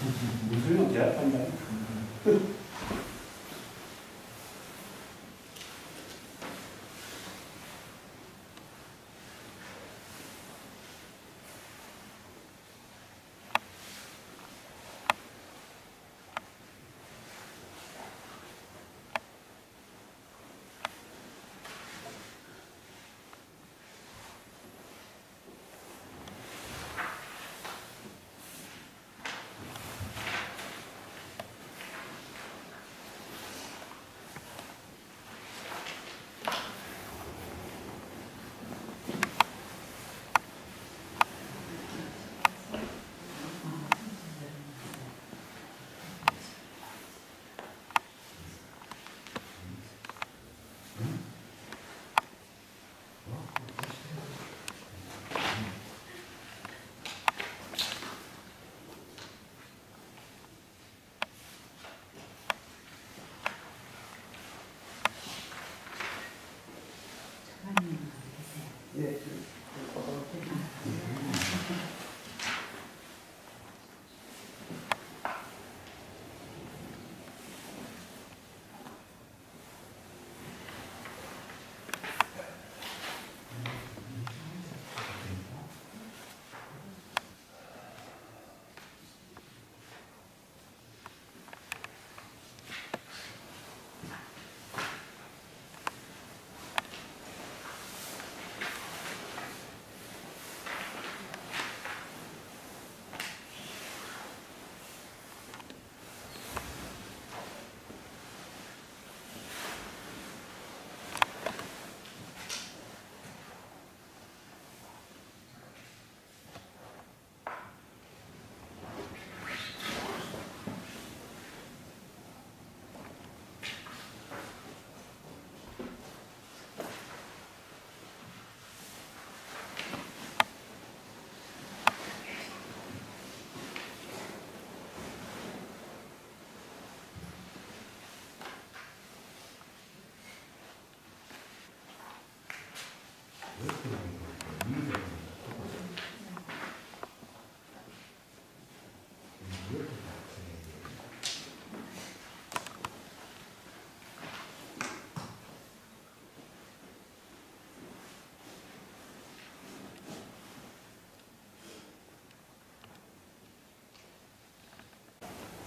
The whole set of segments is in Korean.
무슨 제약한다.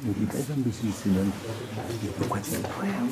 여기 빨간 빛이 있으면 녹화되는 거예요.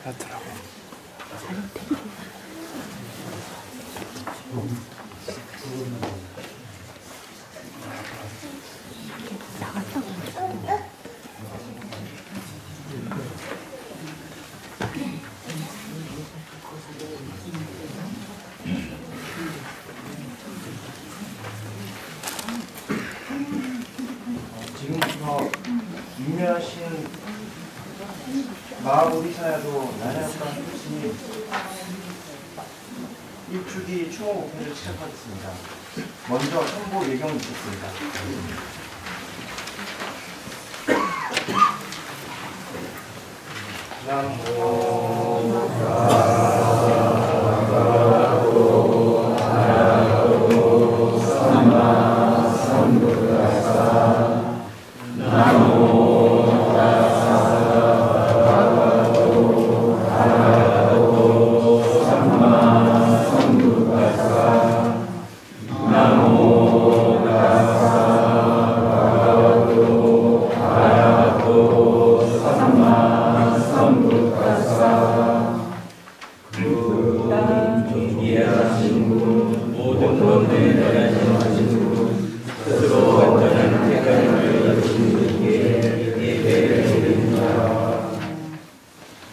하더라고. 지금부터 유명하신 마하보리사야도 나냐산 스님 1주기 추모 목회를 시작하겠습니다. 먼저 선보 예경이 있겠습니다.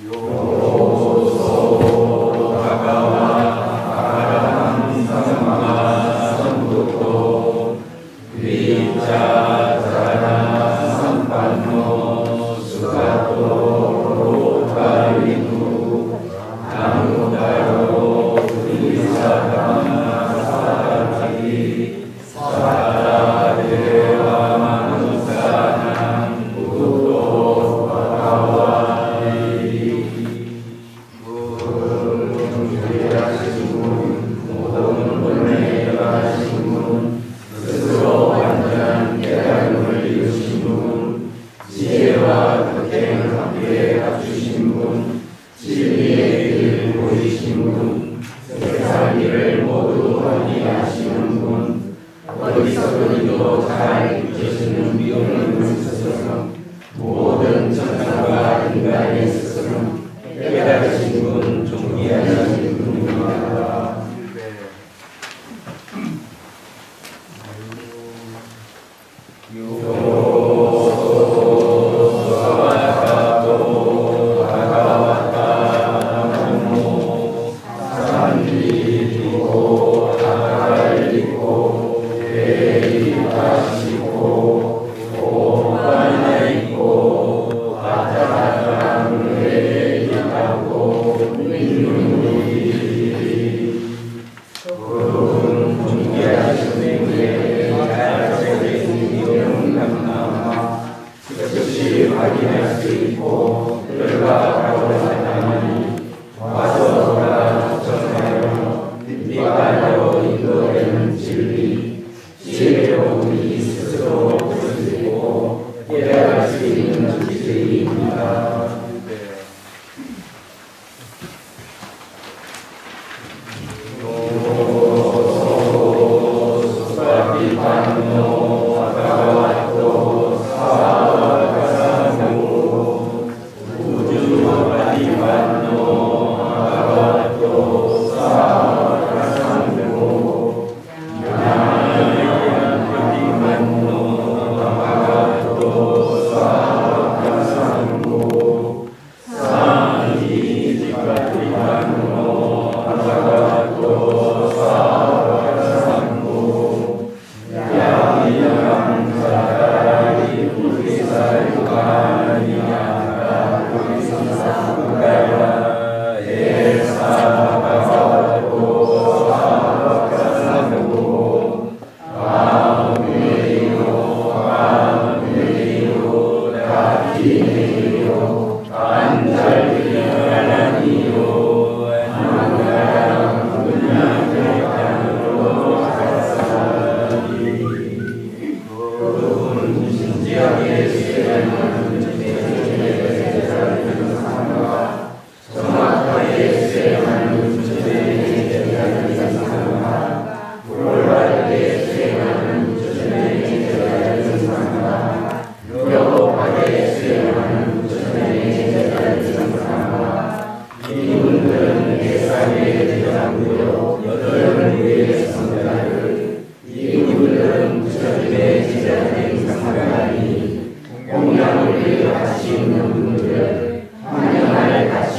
요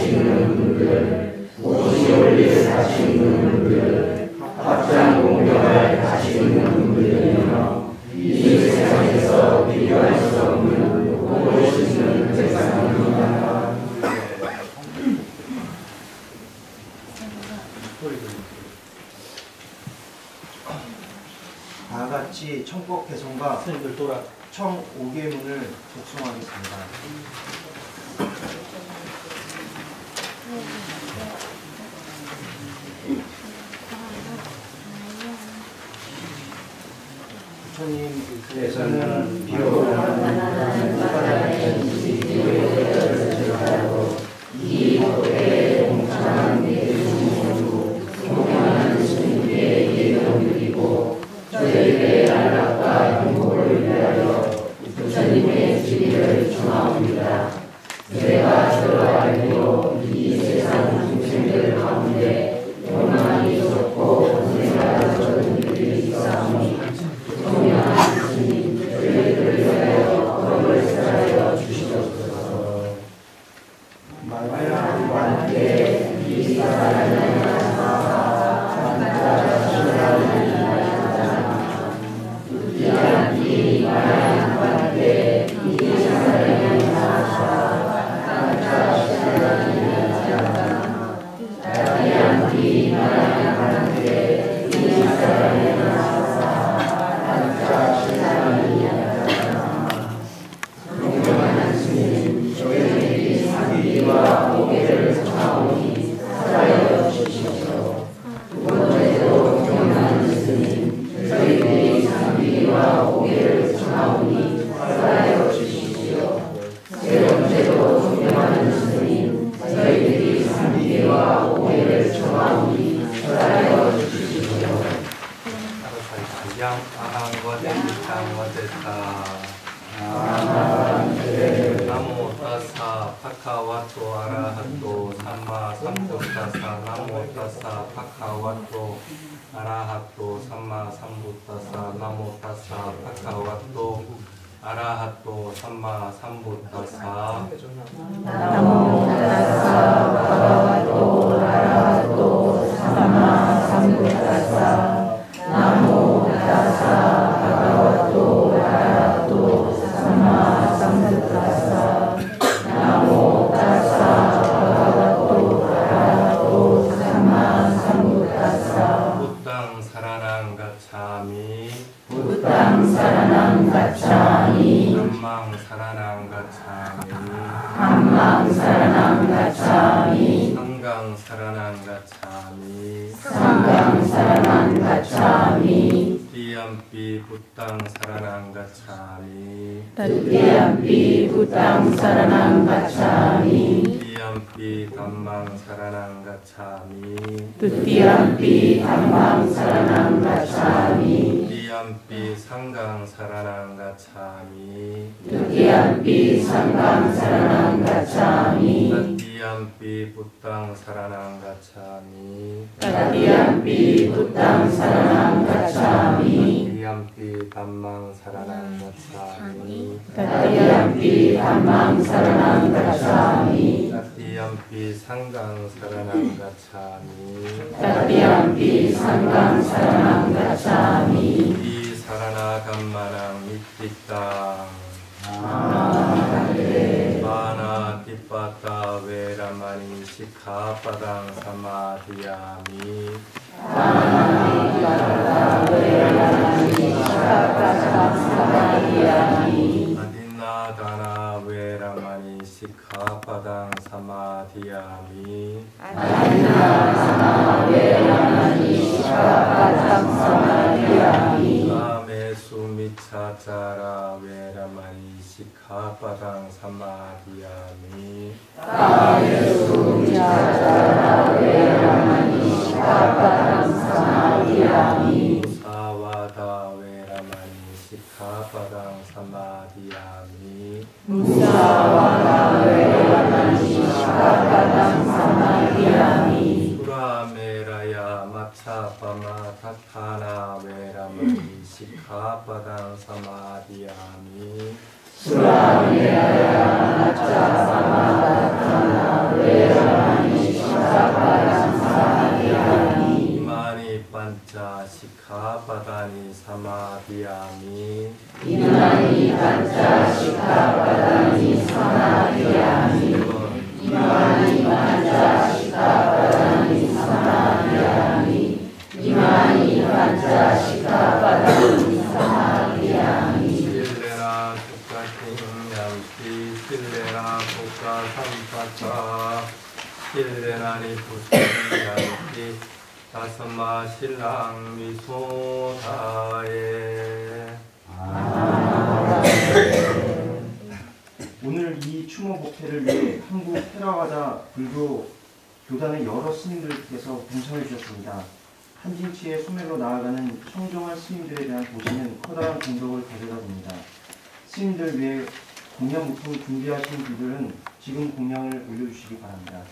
사시는 분들, 오직 원리 사시는 분들, 합장 공경을 하시는 분들이며 이 세상에서 비교할 수 없는 보고 싶은 세상입니다. 다 같이 청법 개성과 선생님들 돌아. 청 5계문을 독송하겠습니다. 부처님께서는 비록 이 법에 동참한 대중모두 존경하는 스님께 예배드리고 저희들의 안락과 행복을 위하여 부처님의 지리를 청하옵니다. 제가 저로 알기로 이 세상 중생들 가운데 영원히 좋고 고생하는 분들이 있사오니 존경하는 스님 저희들을 위하여 법을 설하여 주시옵소서. 말하고 함께 이 사랑을 Tutiampi Buddhang Saranang Gacchami. Tutiampi Dhammang Saranang Gacchami. Tutiampi Dhammang Saranang Gacchami. Tutiampi Sanghang Saranang Gacchami. Tutiampi Sanghang Saranang Gacchami. Tatiampi Buddhang Saranang Gacchami. Tatiampi Buddhang Saranang Gacchami. Tatiampi Dhammang Saranang Gacchami. Tatiampi Dhammang Saranang Gacchami. Tatiampi Sanghang Saranang Gacchami. Tatiampi Sanghang Saranang Gacchami. Iti Sarana Kammanang Ittitang. Mana Tipata Veramani Sikkhapadang Samadhiyami. Adinadana Veramani Sikkhapadang Samadhiyami. Kamesu Micchācara Veramani Sikkhapadang Samadhiyami. Musāvāda Veramani Sikkhapadang Samadhiyami. Surameraya Maccapama Tatthana Veramani Sikkhapadang Samadhiyami. Surameraya Maccapama Tatthana 와 실레나니 부승야이티 다스마 신랑 미소다에. 오늘 이 추모 법회를 위해 한국 테라와다 불교 교단의 여러 스님들께서 동참해 주셨습니다. 한진치의 소멸로 나아가는 청정한 스님들에 대한 도시는 커다란 공덕을 가져다 줍니다. 스님들 위해 공양 무품 준비하신 분들은 지금 공양을 올려주시기 바랍니다.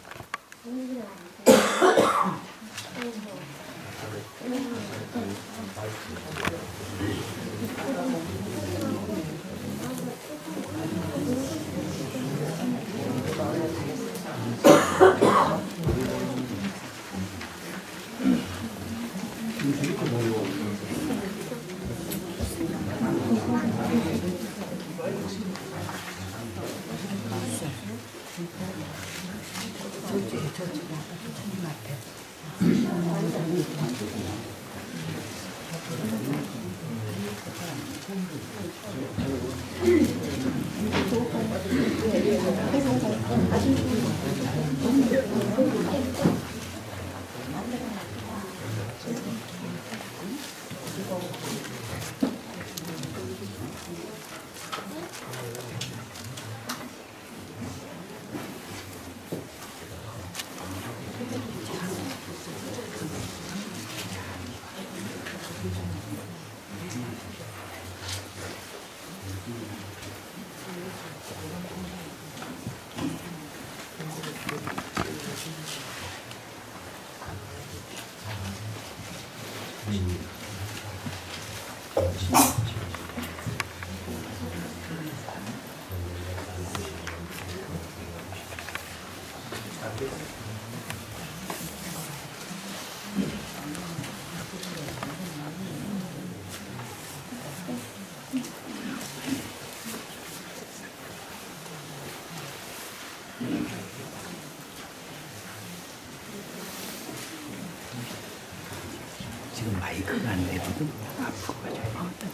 지금 마이크가 안 되거든. 앞으로 가져야 돼.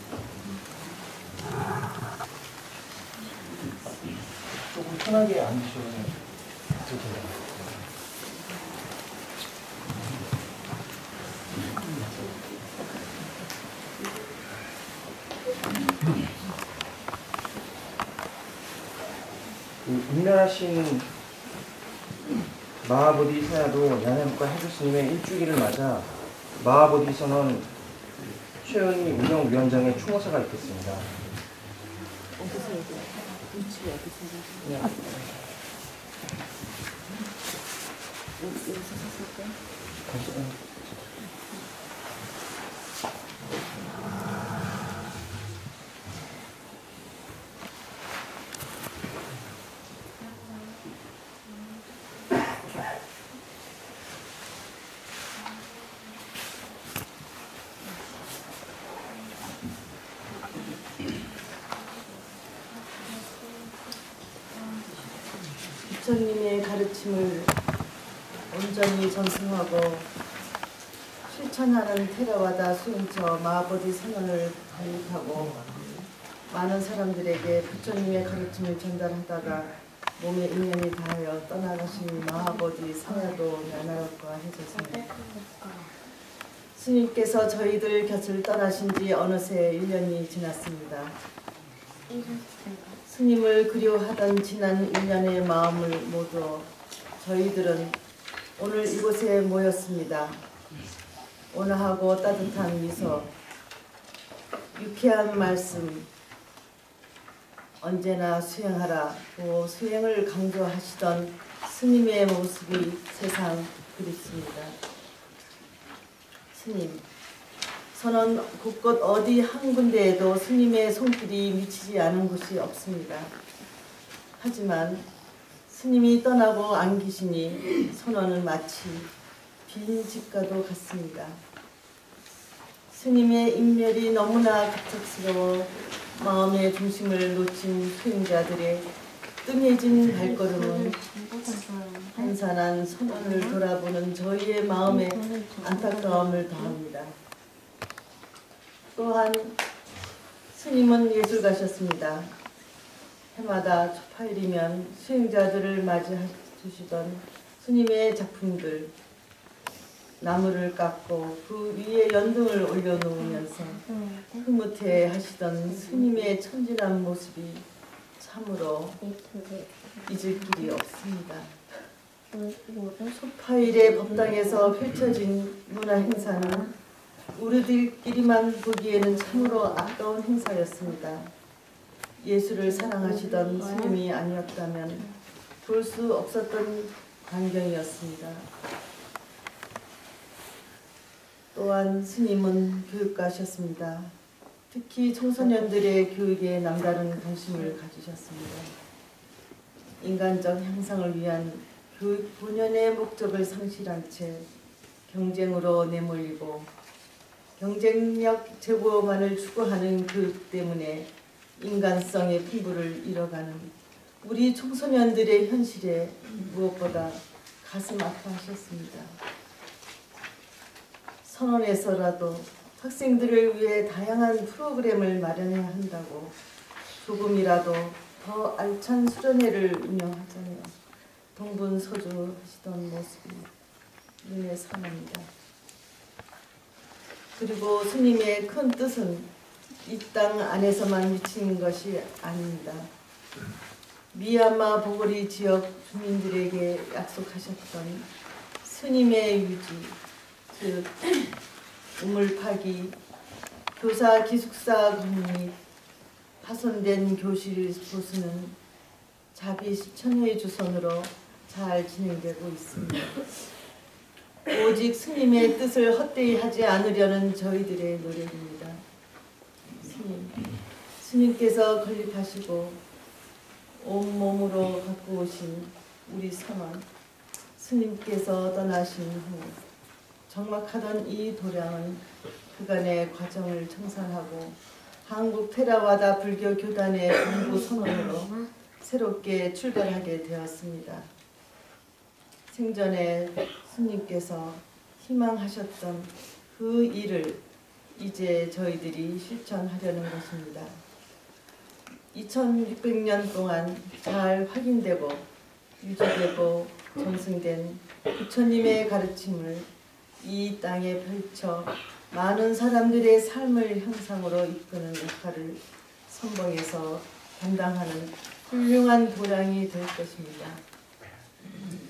조금 편하게 앉으셔도 좋습니다. 인멸하신 마하보디사야도 야나무카 해주 스님의 일주기를 맞아 마하보디선언 최은희 운영위원장의 추모사가 있겠습니다. 부처님의 가르침을 온전히 전승하고 실천하는 테라와다 수행처 마하보디 선언을 발립하고 많은 사람들에게 부처님의 가르침을 전달하다가 몸에 인연이 닿하여 떠나가신 마하보디 사야도 야나로과 해주세요. 스님께서 저희들 곁을 떠나신 지 어느새 1년이 지났습니다. 스님을 그리워하던 지난 1년의 마음을 모두 저희들은 오늘 이곳에 모였습니다. 온화하고 따뜻한 미소, 유쾌한 말씀, 언제나 수행하라고 수행을 강조하시던 스님의 모습이 세상 그립습니다. 스님, 선언 곳곳 어디 한 군데에도 스님의 손길이 미치지 않은 곳이 없습니다. 하지만 스님이 떠나고 안 계시니 선언은 마치 빈 집과도 같습니다. 스님의 인멸이 너무나 갑작스러워 마음의 중심을 놓친 수행자들의 뜸해진 발걸음은 한산한 선언을 돌아보는 저희의 마음에 안타까움을 더합니다. 또한 스님은 예술가셨습니다. 해마다 초파일이면 수행자들을 맞이해 두시던 스님의 작품들, 나무를 깎고 그 위에 연등을 올려놓으면서 흐뭇해 하시던 스님의 천진한 모습이 참으로 잊을 길이 없습니다. 소파일의 법당에서 펼쳐진 문화 행사는 우리들끼리만 보기에는 참으로 아까운 행사였습니다. 예수를 사랑하시던 스님이 아니었다면 볼 수 없었던 광경이었습니다. 또한 스님은 교육가셨습니다. 특히 청소년들의 교육에 남다른 관심을 가지셨습니다. 인간적 향상을 위한 교육 본연의 목적을 상실한 채 경쟁으로 내몰리고 경쟁력 제고만을 추구하는 교육 때문에 인간성의 풍부를 잃어가는 우리 청소년들의 현실에 무엇보다 가슴 아파하셨습니다. 선원에서라도 학생들을 위해 다양한 프로그램을 마련해야 한다고 조금이라도 더 알찬 수련회를 운영하자며 동분서주 하시던 모습이 눈에 선합니다. 그리고 스님의 큰 뜻은 이 땅 안에서만 미치는 것이 아닙니다. 미얀마 보고리 지역 주민들에게 약속하셨던 스님의 유지, 즉 우물 파기, 교사 기숙사 건립, 파손된 교실 보수는 자비 실천의 주선으로 잘 진행되고 있습니다. 오직 스님의 뜻을 헛되이 하지 않으려는 저희들의 노력입니다. 스님께서 건립하시고 온몸으로 갖고 오신 우리 선원, 스님께서 떠나신 후 적막하던 이 도량은 그간의 과정을 청산하고 한국 테라와다 불교 교단의 본부 선원으로 새롭게 출발하게 되었습니다. 생전에 스님께서 희망하셨던 그 일을 이제 저희들이 실천하려는 것입니다. 2600년 동안 잘 확인되고 유지되고 전승된 부처님의 가르침을 이 땅에 펼쳐 많은 사람들의 삶을 형상으로 이끄는 역할을 선봉에서 감당하는 훌륭한 도량이 될 것입니다.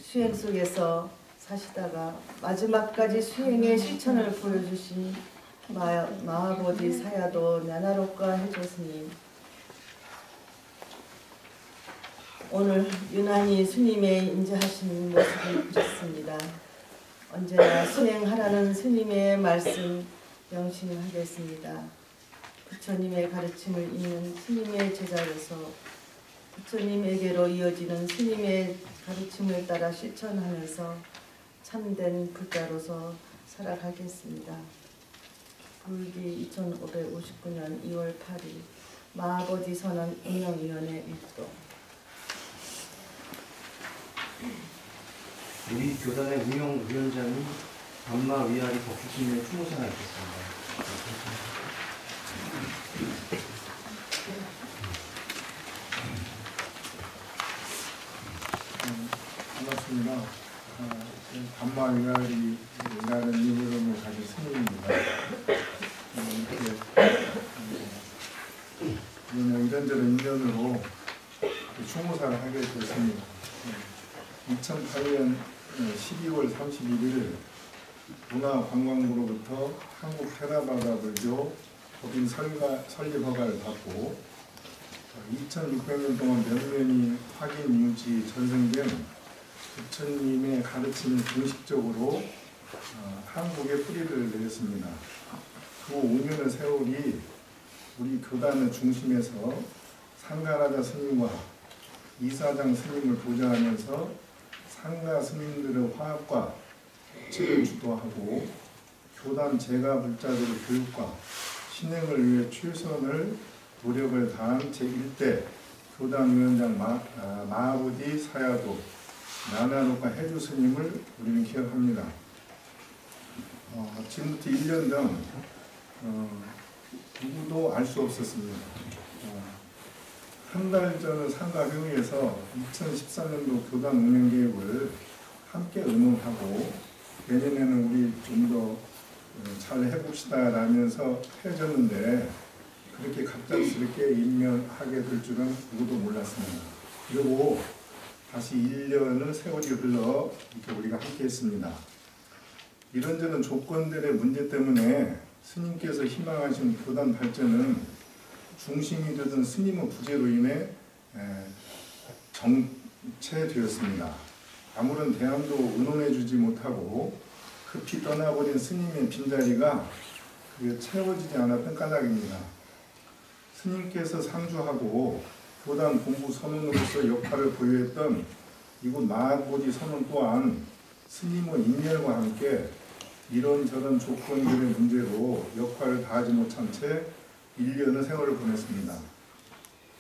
수행 속에서 사시다가 마지막까지 수행의 실천을 보여주신 마하보디 사야도 나나로카 해조스님, 오늘 유난히 스님의 인자하신 모습을 그렸습니다. 언제나 수행하라는 스님의 말씀 명심하겠습니다. 부처님의 가르침을 잇는 스님의 제자로서 부처님에게로 이어지는 스님의 가르침을 따라 실천하면서 참된 불자로서 살아가겠습니다. 불기 2559년 2월 8일 마하보디 선언 운영위원회 일동. 우리 교단의 운영위원장인 반마 위아리 법주스님의 추모사가 있겠습니다. 반갑습니다. 반마 위아리라는 이름을 가진 스님입니다. 이런저런 인연으로 추모사를 하게 됐습니다. 2008년 12월 31일 문화관광부로부터 한국 테라바다 불교 법인 설립 허가를 받고 2600년 동안 면면이 확인 유지 전승된 부처님의 가르침을 공식적으로 한국에 뿌리를 내렸습니다. 그 5년의 세월이 우리 교단의 중심에서 상가라자 스님과 이사장 스님을 보좌하면서 상가 스님들의 화합과 협치를 주도하고 교단 재가 불자들의 교육과 신행을 위해 최선을 노력을 다한 제1대 교단위원장 마하보디 사야도 나나로카 해주 스님을 우리는 기억합니다. 지금부터 1년 전 누구도 알 수 없었습니다. 한 달 전 상가회의에서 2014년도 교단 운영 계획을 함께 의논하고 내년에는 우리 좀 더 잘 해봅시다 라면서 헤어졌는데 그렇게 갑작스럽게 임명하게 될 줄은 누구도 몰랐습니다. 그리고 다시 1년의 세월이 흘러 이렇게 우리가 함께 했습니다. 이런저런 조건들의 문제 때문에 스님께서 희망하신 교단 발전은 중심이 되던 스님의 부재로 인해 정체되었습니다. 아무런 대안도 의논해 주지 못하고 급히 떠나버린 스님의 빈자리가 채워지지 않았던 까닭입니다. 스님께서 상주하고 교단 본부 선원으로서 역할을 보유했던 이곳 마하보디 선원 또한 스님의 인멸과 함께 이런저런 조건들의 문제로 역할을 다하지 못한 채 1년의 세월을 보냈습니다.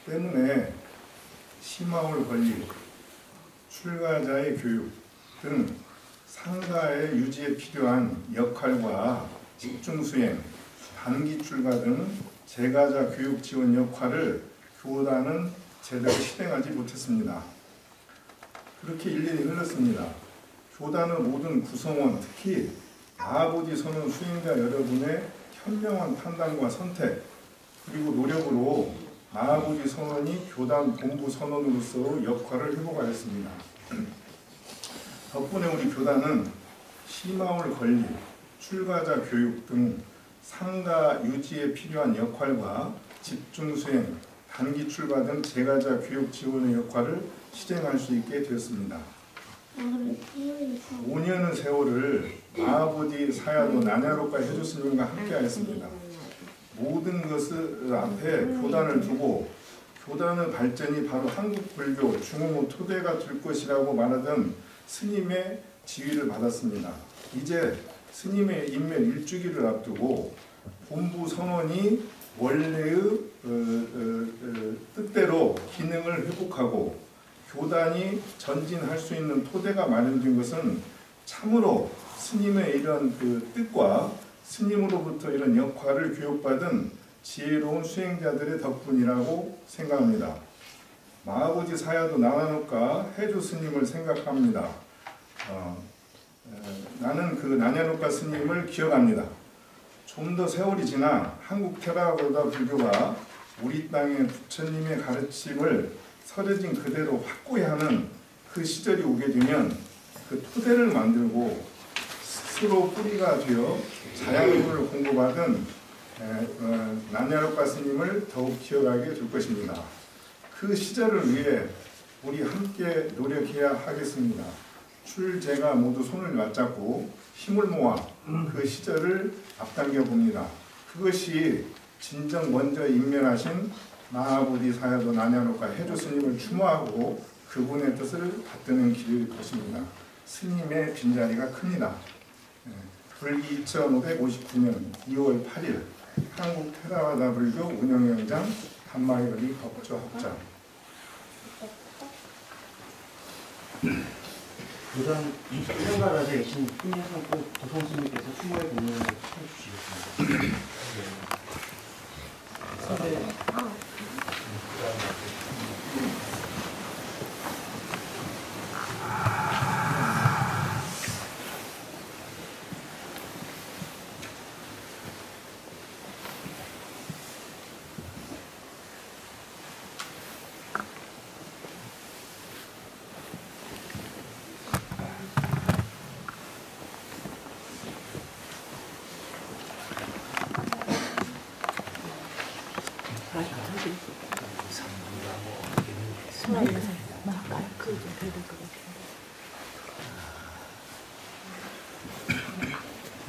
때문에 시마울 관리, 출가자의 교육 등 상가의 유지에 필요한 역할과 집중 수행, 단기 출가 등 재가자 교육 지원 역할을 교단은 제대로 실행하지 못했습니다. 그렇게 1년이 흘렀습니다. 교단의 모든 구성원, 특히 마하보디 선언 수행자 여러분의 현명한 판단과 선택 그리고 노력으로 마하보디 선언이 교단 본부 선언으로서 역할을 회복하였습니다. 덕분에 우리 교단은 시마울 관리, 출가자 교육 등 상가 유지에 필요한 역할과 집중 수행, 단기 출가 등 재가자 교육 지원의 역할을 실행할 수 있게 되었습니다. 5년의 세월을 마하보디 사야도 나냐로카 해주스님과 함께 하였습니다. 모든 것을 앞에 교단을 두고 교단의 발전이 바로 한국 불교 중흥의 토대가 될 것이라고 말하던 스님의 지휘를 받았습니다. 이제 스님의 인멸 1주기를 앞두고 본부 선언이 원래의 뜻대로 기능을 회복하고 교단이 전진할 수 있는 토대가 마련된 것은 참으로 스님의 이런 뜻과 스님으로부터 이런 역할을 교육받은 지혜로운 수행자들의 덕분이라고 생각합니다. 마하보디 사야도 나냐노카 해주 스님을 생각합니다. 나는 그 나냐노카 스님을 기억합니다. 좀 더 세월이 지나 한국 테라바다 불교가 우리 땅의 부처님의 가르침을 서려진 그대로 확고히 하는 그 시절이 오게 되면 그 토대를 만들고 스스로 뿌리가 되어 자양분을 공급하던 나냐로카 스님을 더욱 기억하게 될 것입니다. 그 시절을 위해 우리 함께 노력해야 하겠습니다. 출제가 모두 손을 맞잡고 힘을 모아 그 시절을 앞당겨 봅니다. 그것이 진정 먼저 임면하신 마하보디 사야도 나냐로카 해주 스님을 추모하고 그분의 뜻을 받드는 길일 것입니다. 스님의 빈자리가 큽니다. 불기 2559년 2월 8일 한국 테라와다 불교 운영위원장 단마이러리 법조 합장. 교단 수행가라에 계신 훈련상고 도성스님께서 추모의 공연을 해주시겠습니다.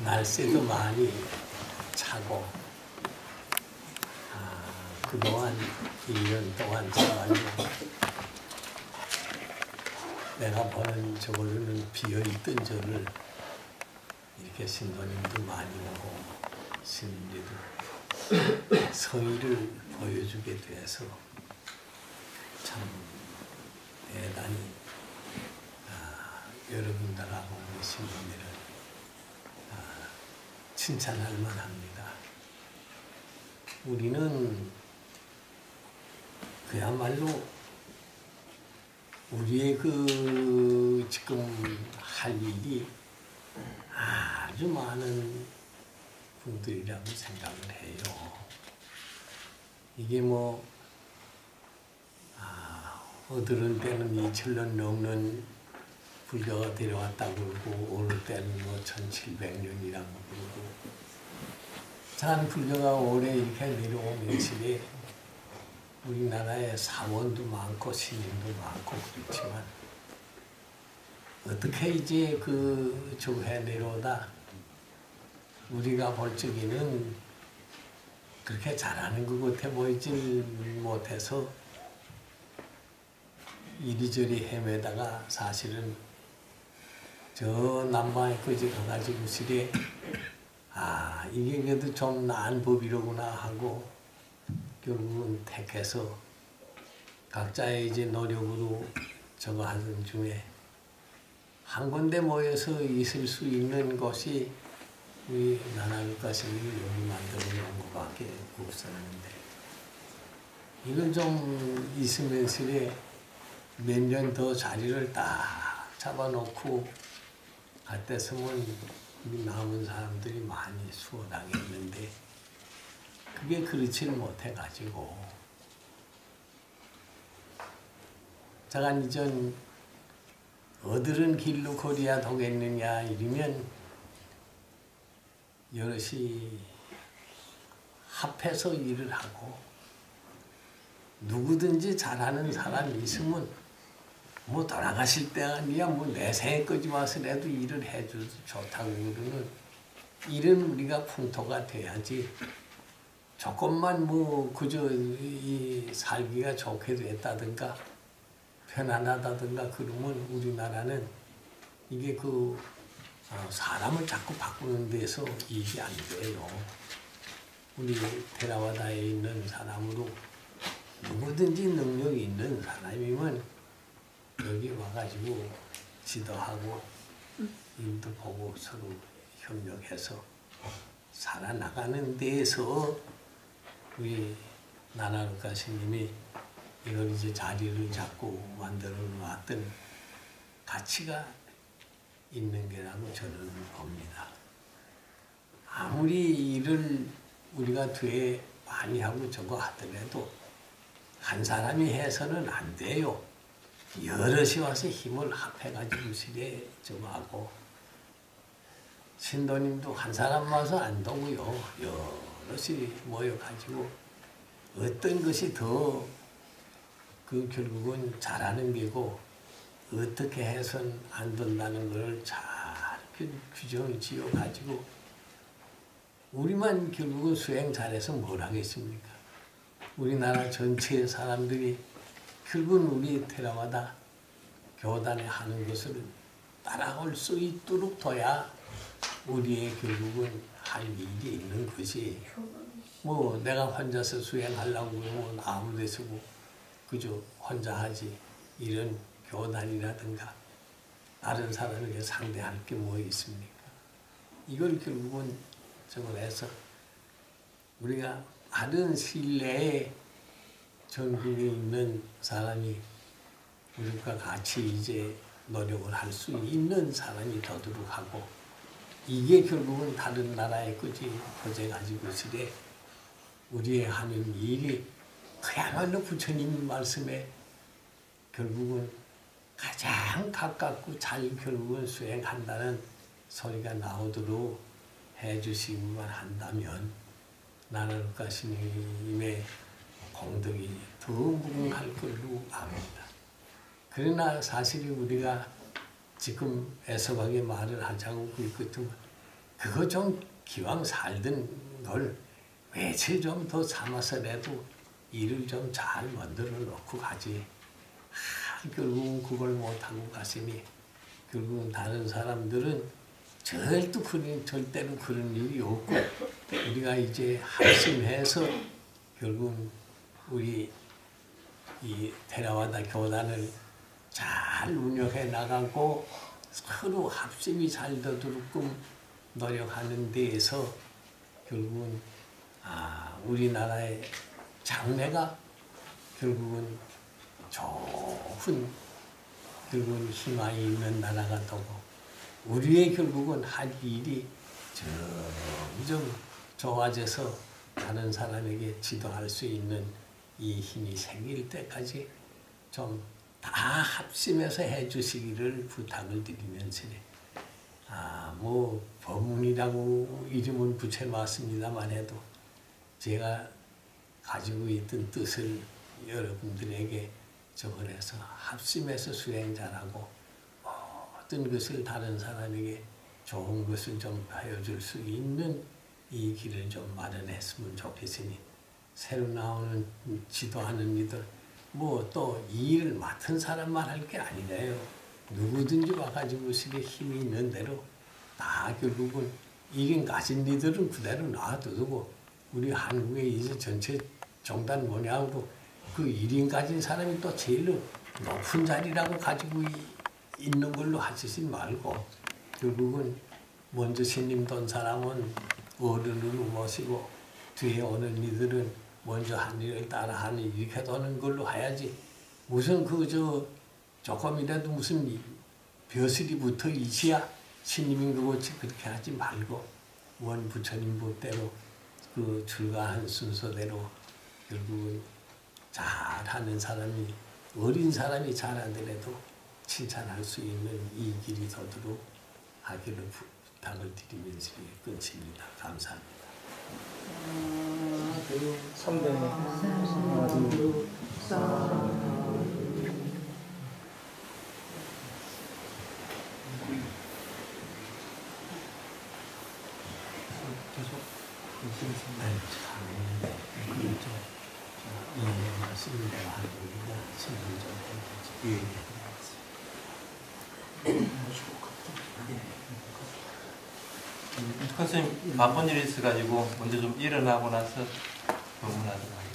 날씨도 많이 차고 그동안 1년 동안 살아가지고 내가 보는 저걸로는 비어있던 절을 이렇게 신도님도 많이 오고 스님들도 성의를 보여주게 돼서 참 대단히 여러분들하고 우리 신도들은 칭찬할 만합니다. 우리는 그야말로 우리의 그 지금 할 일이 아주 많은 분들이라고 생각을 해요. 이게 뭐 어들은 때는 2000년 넘는 불교가 데려왔다고 그러고 어느 때는 뭐 1700년이라고 그러고 참 불교가 오래 이렇게 내려오면서 우리나라에 사원도 많고 신인도 많고 그렇지만 어떻게 이제 그 조회 내려오다 우리가 볼 적에는 그렇게 잘하는 것 같아 보이질 못해서 이리저리 헤매다가 사실은 저 남방에 거기 가가지고 시리에 이게 그래도 좀 나은 법이로구나 하고 결국은 택해서 각자의 이제 노력으로 저거 하는 중에 한 군데 모여서 있을 수 있는 것이 우리 나나루카 스님이 여기 만들어 놓은 것밖에 없었는데 이걸 좀 있으면서 몇 년 더 자리를 딱 잡아놓고 갔댔으면 우리 남은 사람들이 많이 수고당했는데 그게 그렇지를 못해가지고 자간 이전 어들은 길로 코리아 도겠느냐 이러면 여럿이 합해서 일을 하고 누구든지 잘하는 사람이 있으면 뭐 돌아가실 때가 아니야 뭐 내 생에까지 와서라도 일을 해줘도 좋다고 그러는 일은 우리가 풍토가 돼야지 조금만 뭐 그저 이 살기가 좋게 됐다든가 편안하다든가 그러면 우리나라는 이게 그 사람을 자꾸 바꾸는 데서 이익이 안 돼요. 우리 테라와다에 있는 사람으로 누구든지 능력이 있는 사람이면 여기 와가지고 지도하고 일도 보고 서로 협력해서 살아나가는 데에서 우리 나나루카 스님이 이걸 이제 자리를 잡고 만들어 놨던 가치가 있는 게라고 저는 봅니다. 아무리 일을 우리가 뒤에 많이 하고 저거 하더라도 한 사람이 해서는 안 돼요. 여럿이 와서 힘을 합해가지고 시대 저거 하고 신도님도 한 사람 와서 안 되고요. 여럿이 모여가지고 어떤 것이 더 그 결국은 잘하는 게고 어떻게 해서는 안 된다는 걸 잘 규정을 지어가지고 우리만 결국은 수행 잘해서 뭘 하겠습니까? 우리나라 전체의 사람들이 결국은 우리 테라와다 교단에 하는 것을 따라올 수 있도록 둬야 우리의 결국은 할 일이 있는 것이 뭐 내가 혼자서 수행하려고 그러면 아무 데서 뭐 그저 혼자 하지 이런 교단이라든가 다른 사람에게 상대할 게 뭐 있습니까? 이걸 결국은 저걸 해서 우리가 다른 신뢰에 전국에 있는 사람이 우리가 같이 이제 노력을 할 수 있는 사람이 되도록 하고 이게 결국은 다른 나라에 끝이 퍼져가지고 시대 우리의 하는 일이 그야말로 부처님 말씀에 결국은 가장 가깝고 잘 결국은 수행한다는 소리가 나오도록 해주시기만 한다면 나나루카 스님의 공덕이 더 무궁할 걸로 압니다. 그러나 사실 우리가 지금 애석하게 말을 하자고 그랬거든 그거 좀 기왕 살던 걸 며칠 좀 더 참아서라도 일을 좀 잘 만들어 놓고 가지. 결국은 그걸 못하고 갔으니 결국은 다른 사람들은 절대로 그런 일이 없고 우리가 이제 합심해서 결국은 우리 이 테라와다 교단을 잘 운영해 나가고 서로 합심이 잘 되도록 노력하는 데에서 결국은 우리나라의 장래가 결국은 좋은 결국은 희망이 있는 나라가 되고 우리의 결국은 할 일이 점점 좋아져서 다른 사람에게 지도할 수 있는 이 힘이 생길 때까지 좀 다 합심해서 해주시기를 부탁을 드리면서 뭐 법문이라고 이름은 붙여놨습니다만 해도 제가 가지고 있던 뜻을 여러분들에게 적어내서 합심해서 수행 잘하고 모든 것을 다른 사람에게 좋은 것을 좀 보여줄 수 있는 이 길을 좀 마련했으면 좋겠으니 새로 나오는 지도하는 이들 뭐 또 이 일을 맡은 사람만 할 게 아니래요. 누구든지 와가지고 식의 힘이 있는 대로 다 결국은 이긴 가진 이들은 그대로 놔두고 우리 한국의 이제 전체 정단 뭐냐고 그 1인 가진 사람이 또 제일 높은 자리라고 가지고 있는 걸로 하시지 말고 결국은 먼저 신임 돈 사람은 어른을 모시고 뒤에 오는 이들은 먼저 한 일을 따라하는 이렇게 도는 걸로 해야지 무슨 조금이라도 무슨 벼슬이 붙어 있어야 신임인 것이 그렇게 하지 말고 원 부처님 법대로 그 출가한 순서대로 결국은 잘하는 사람이 어린 사람이 잘하더라도 칭찬할 수 있는 이 길이 도도록 하기를 부탁을 드리면서 끊습니다. 감사합니다. 선배 선생님 바쁜 일이 있어가지고 먼저 좀 일어나고 나서 법문하도록 하겠습니다.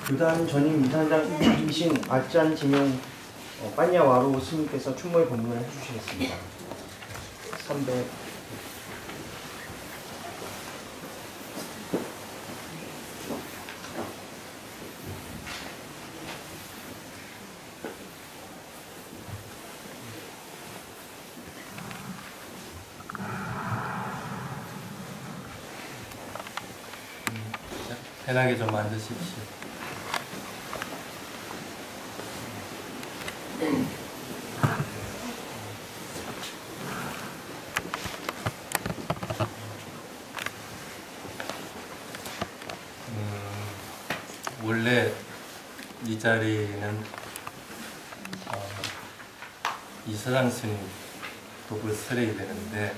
교단 전임 이사장이신 아짠 진용 빠냐와로 스님께서 춘모의 법문을 해주시겠습니다. 선배 편하게 좀 앉으십시오. 원래 이 자리는 이사장 스님 법을 설해야 되는데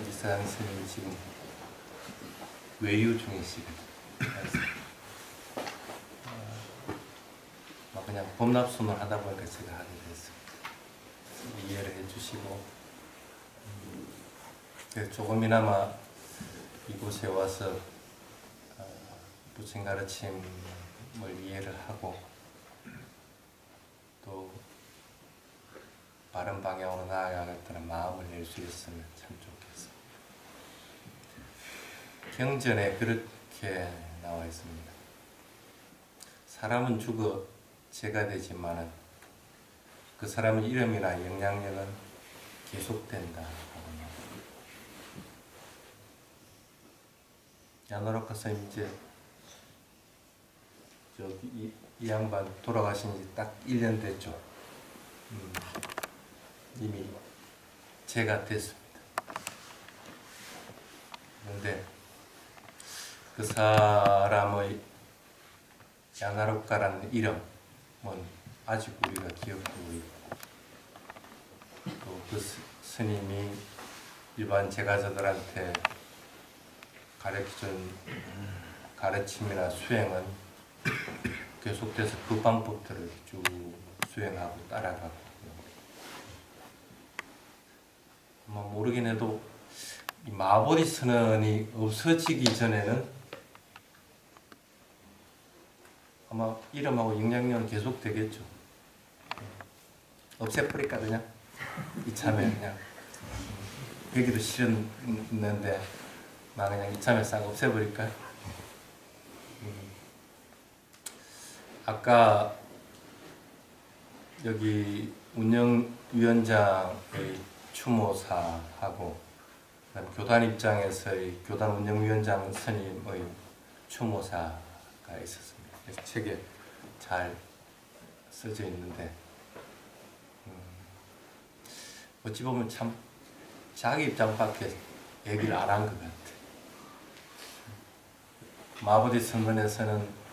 이사장 스님이 지금 외유 중이시거든요. 그래서 그냥 법납순을 하다 보니까 제가 하게 됐어요. 이해를 해주시고 조금이나마 이곳에 와서 부처님 가르침을 이해를 하고 또 바른 방향으로 나아가겠다는 마음을 낼 수 있으면 참 좋겠어요. 경전에 그렇게 나와 있습니다. 사람은 죽어 죄가 되지만은 그 사람의 이름이나 영향력은 계속된다. 야나로카 선생님 이제 저기 이 양반 돌아가신 지 딱 1년 됐죠. 이미 제가 됐습니다. 그런데 그 사람의 야나로카라는 이름은 아직 우리가 기억하고 있고, 또 그 스님이 일반 제가자들한테 가르쳐준 가르침이나 수행은 계속돼서 그 방법들을 쭉 수행하고 따라가고, 아마 모르긴 해도 이 마보리 선언이 없어지기 전에는 아마 이름하고 영향력은 계속 되겠죠. 없애버릴까 그냥 이참에 그냥 여기도 싫었는데 나 그냥 이참에 싹 없애버릴까. 아까 여기 운영위원장의 추모사하고 그다음 교단 입장에서의 교단 운영위원장 스님의 추모사가 있었습니다. 그래서 책에 잘 써져 있는데 어찌 보면 참 자기 입장밖에 얘기를 안 한 것 같아. 마보디 선문에서는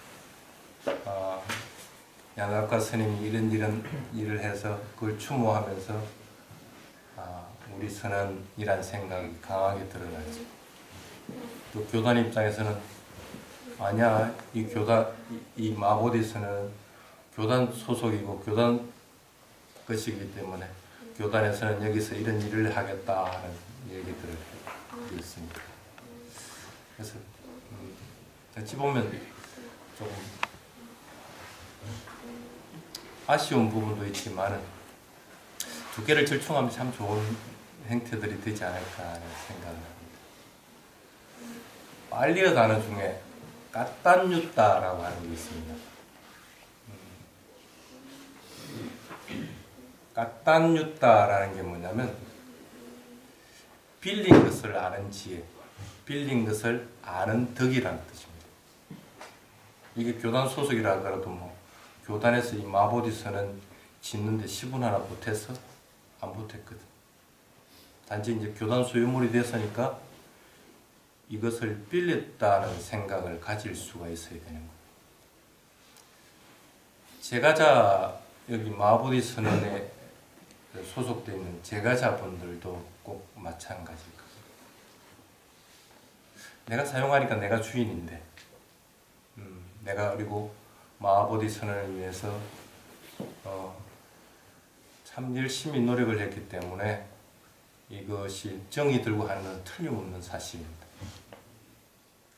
야나로카 스님이 이런 일을 해서 그걸 추모하면서 우리 선언이란 생각이 강하게 드러나죠. 또 교단 입장에서는 아니야, 이 마보디스는 교단 소속이고 교단 것이기 때문에 교단에서는 여기서 이런 일을 하겠다 하는 얘기들을 하고 있습니다. 그래서 어찌 보면 조금 아쉬운 부분도 있지만 두 개를 절충하면 참 좋은 행태들이 되지 않을까 하는 생각을 합니다. 빨리어 단어 중에 까딴유따라고 하는 게 있습니다. 까딴유따라는 게 뭐냐면 빌린 것을 아는 지혜, 빌린 것을 아는 덕이라는 뜻입니다. 이게 교단 소속이라 하더라도 뭐 교단에서 이 마보디서는 짓는데 10분 하나 못해서 안 못했거든. 단지 이제 교단 소유물이 됐으니까 이것을 빌렸다는 생각을 가질 수가 있어야 되는 거예요. 제가자 여기 마보디 선언에 소속되어 있는 제가자분들도 꼭 마찬가지일 겁니다. 내가 사용하니까 내가 주인인데, 내가 그리고 마보디 선언을 위해서 참 열심히 노력을 했기 때문에 이것이 정이 들고 하는 건 틀림없는 사실입니다.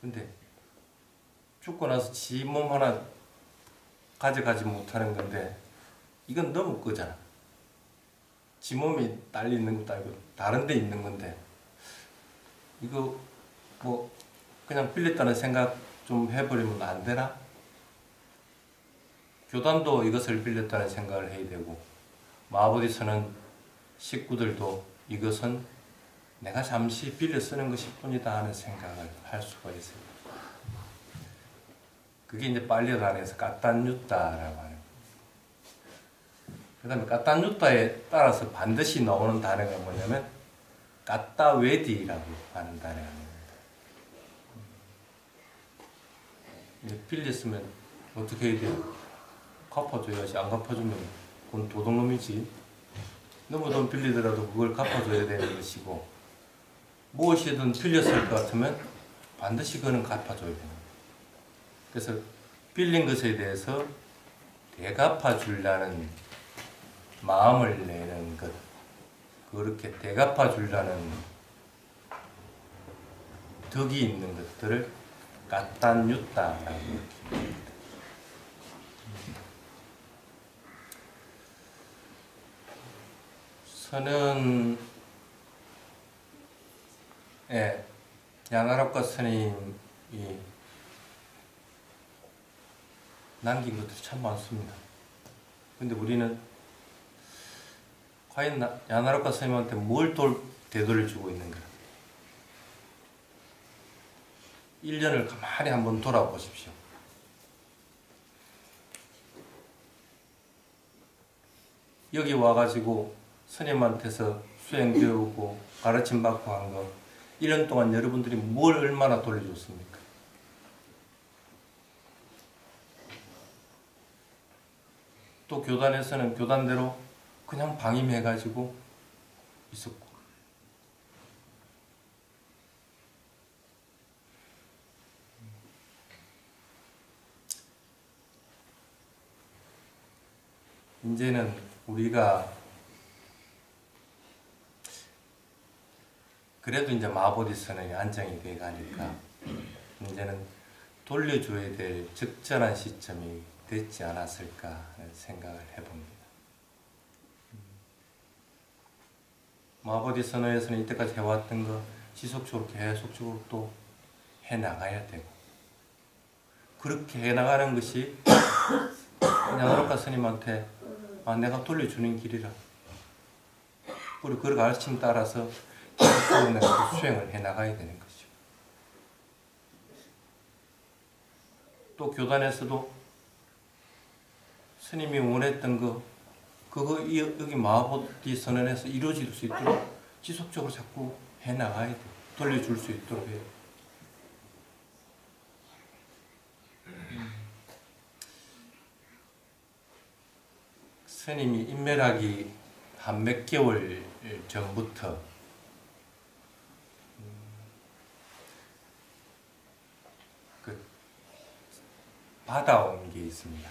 근데 죽고 나서 지 몸 하나 가져가지 못하는 건데 이건 너무 거잖아. 지 몸이 딸려 있는 것도 아니고 다른 데 있는 건데 이거 뭐 그냥 빌렸다는 생각 좀 해버리면 안 되나? 교단도 이것을 빌렸다는 생각을 해야 되고 마보디서는 식구들도 이것은 내가 잠시 빌려 쓰는 것일 뿐이다 하는 생각을 할 수가 있어요. 그게 이제 빨리어단에서 까딴유따라고 하는. 그 다음에 까딴유따에 따라서 반드시 나오는 단어가 뭐냐면 까따웨디라고 하는 단어가 나옵니다. 빌렸으면 어떻게 해야 돼요? 갚아줘야지. 안 갚아주면 그건 도둑놈이지. 너무 돈 빌리더라도 그걸 갚아줘야 되는 것이고, 무엇이든 빌렸을 것 같으면 반드시 그거는 갚아줘야 됩니다. 그래서 빌린 것에 대해서 되갚아주려는 마음을 내는 것, 그렇게 되갚아주려는 덕이 있는 것들을 까딴유따라고 합니다. 선언에 야나로카 스님이 남긴 것들이 참 많습니다. 근데 우리는 과연 야나로카 스님한테 뭘 되돌려주고 있는가? 1년을 가만히 한번 돌아보십시오. 여기 와가지고 스님한테서 수행 배우고 가르침 받고 한 거 1년 동안 여러분들이 뭘 얼마나 돌려줬습니까? 또 교단에서는 교단대로 그냥 방임해가지고 있었고, 이제는 우리가 그래도 이제 마보디선언이 안정이 돼 가니까 이제는 돌려줘야 될 적절한 시점이 됐지 않았을까 하는 생각을 해봅니다. 마보디선언에서는 이때까지 해왔던 거 지속적으로 계속적으로 또 해나가야 되고, 그렇게 해나가는 것이 야나로카 스님한테 내가 돌려주는 길이라, 그리고 그 가르침 따라서 계속 수행을 해나가야 되는 것이죠. 또 교단에서도 스님이 원했던 그거 여기 마하보디 선언에서 이루어질 수 있도록 지속적으로 자꾸 해나가야 돼. 돌려줄 수 있도록 해요. 스님이 인멸하기 한 몇 개월 전부터 받아온 게 있습니다.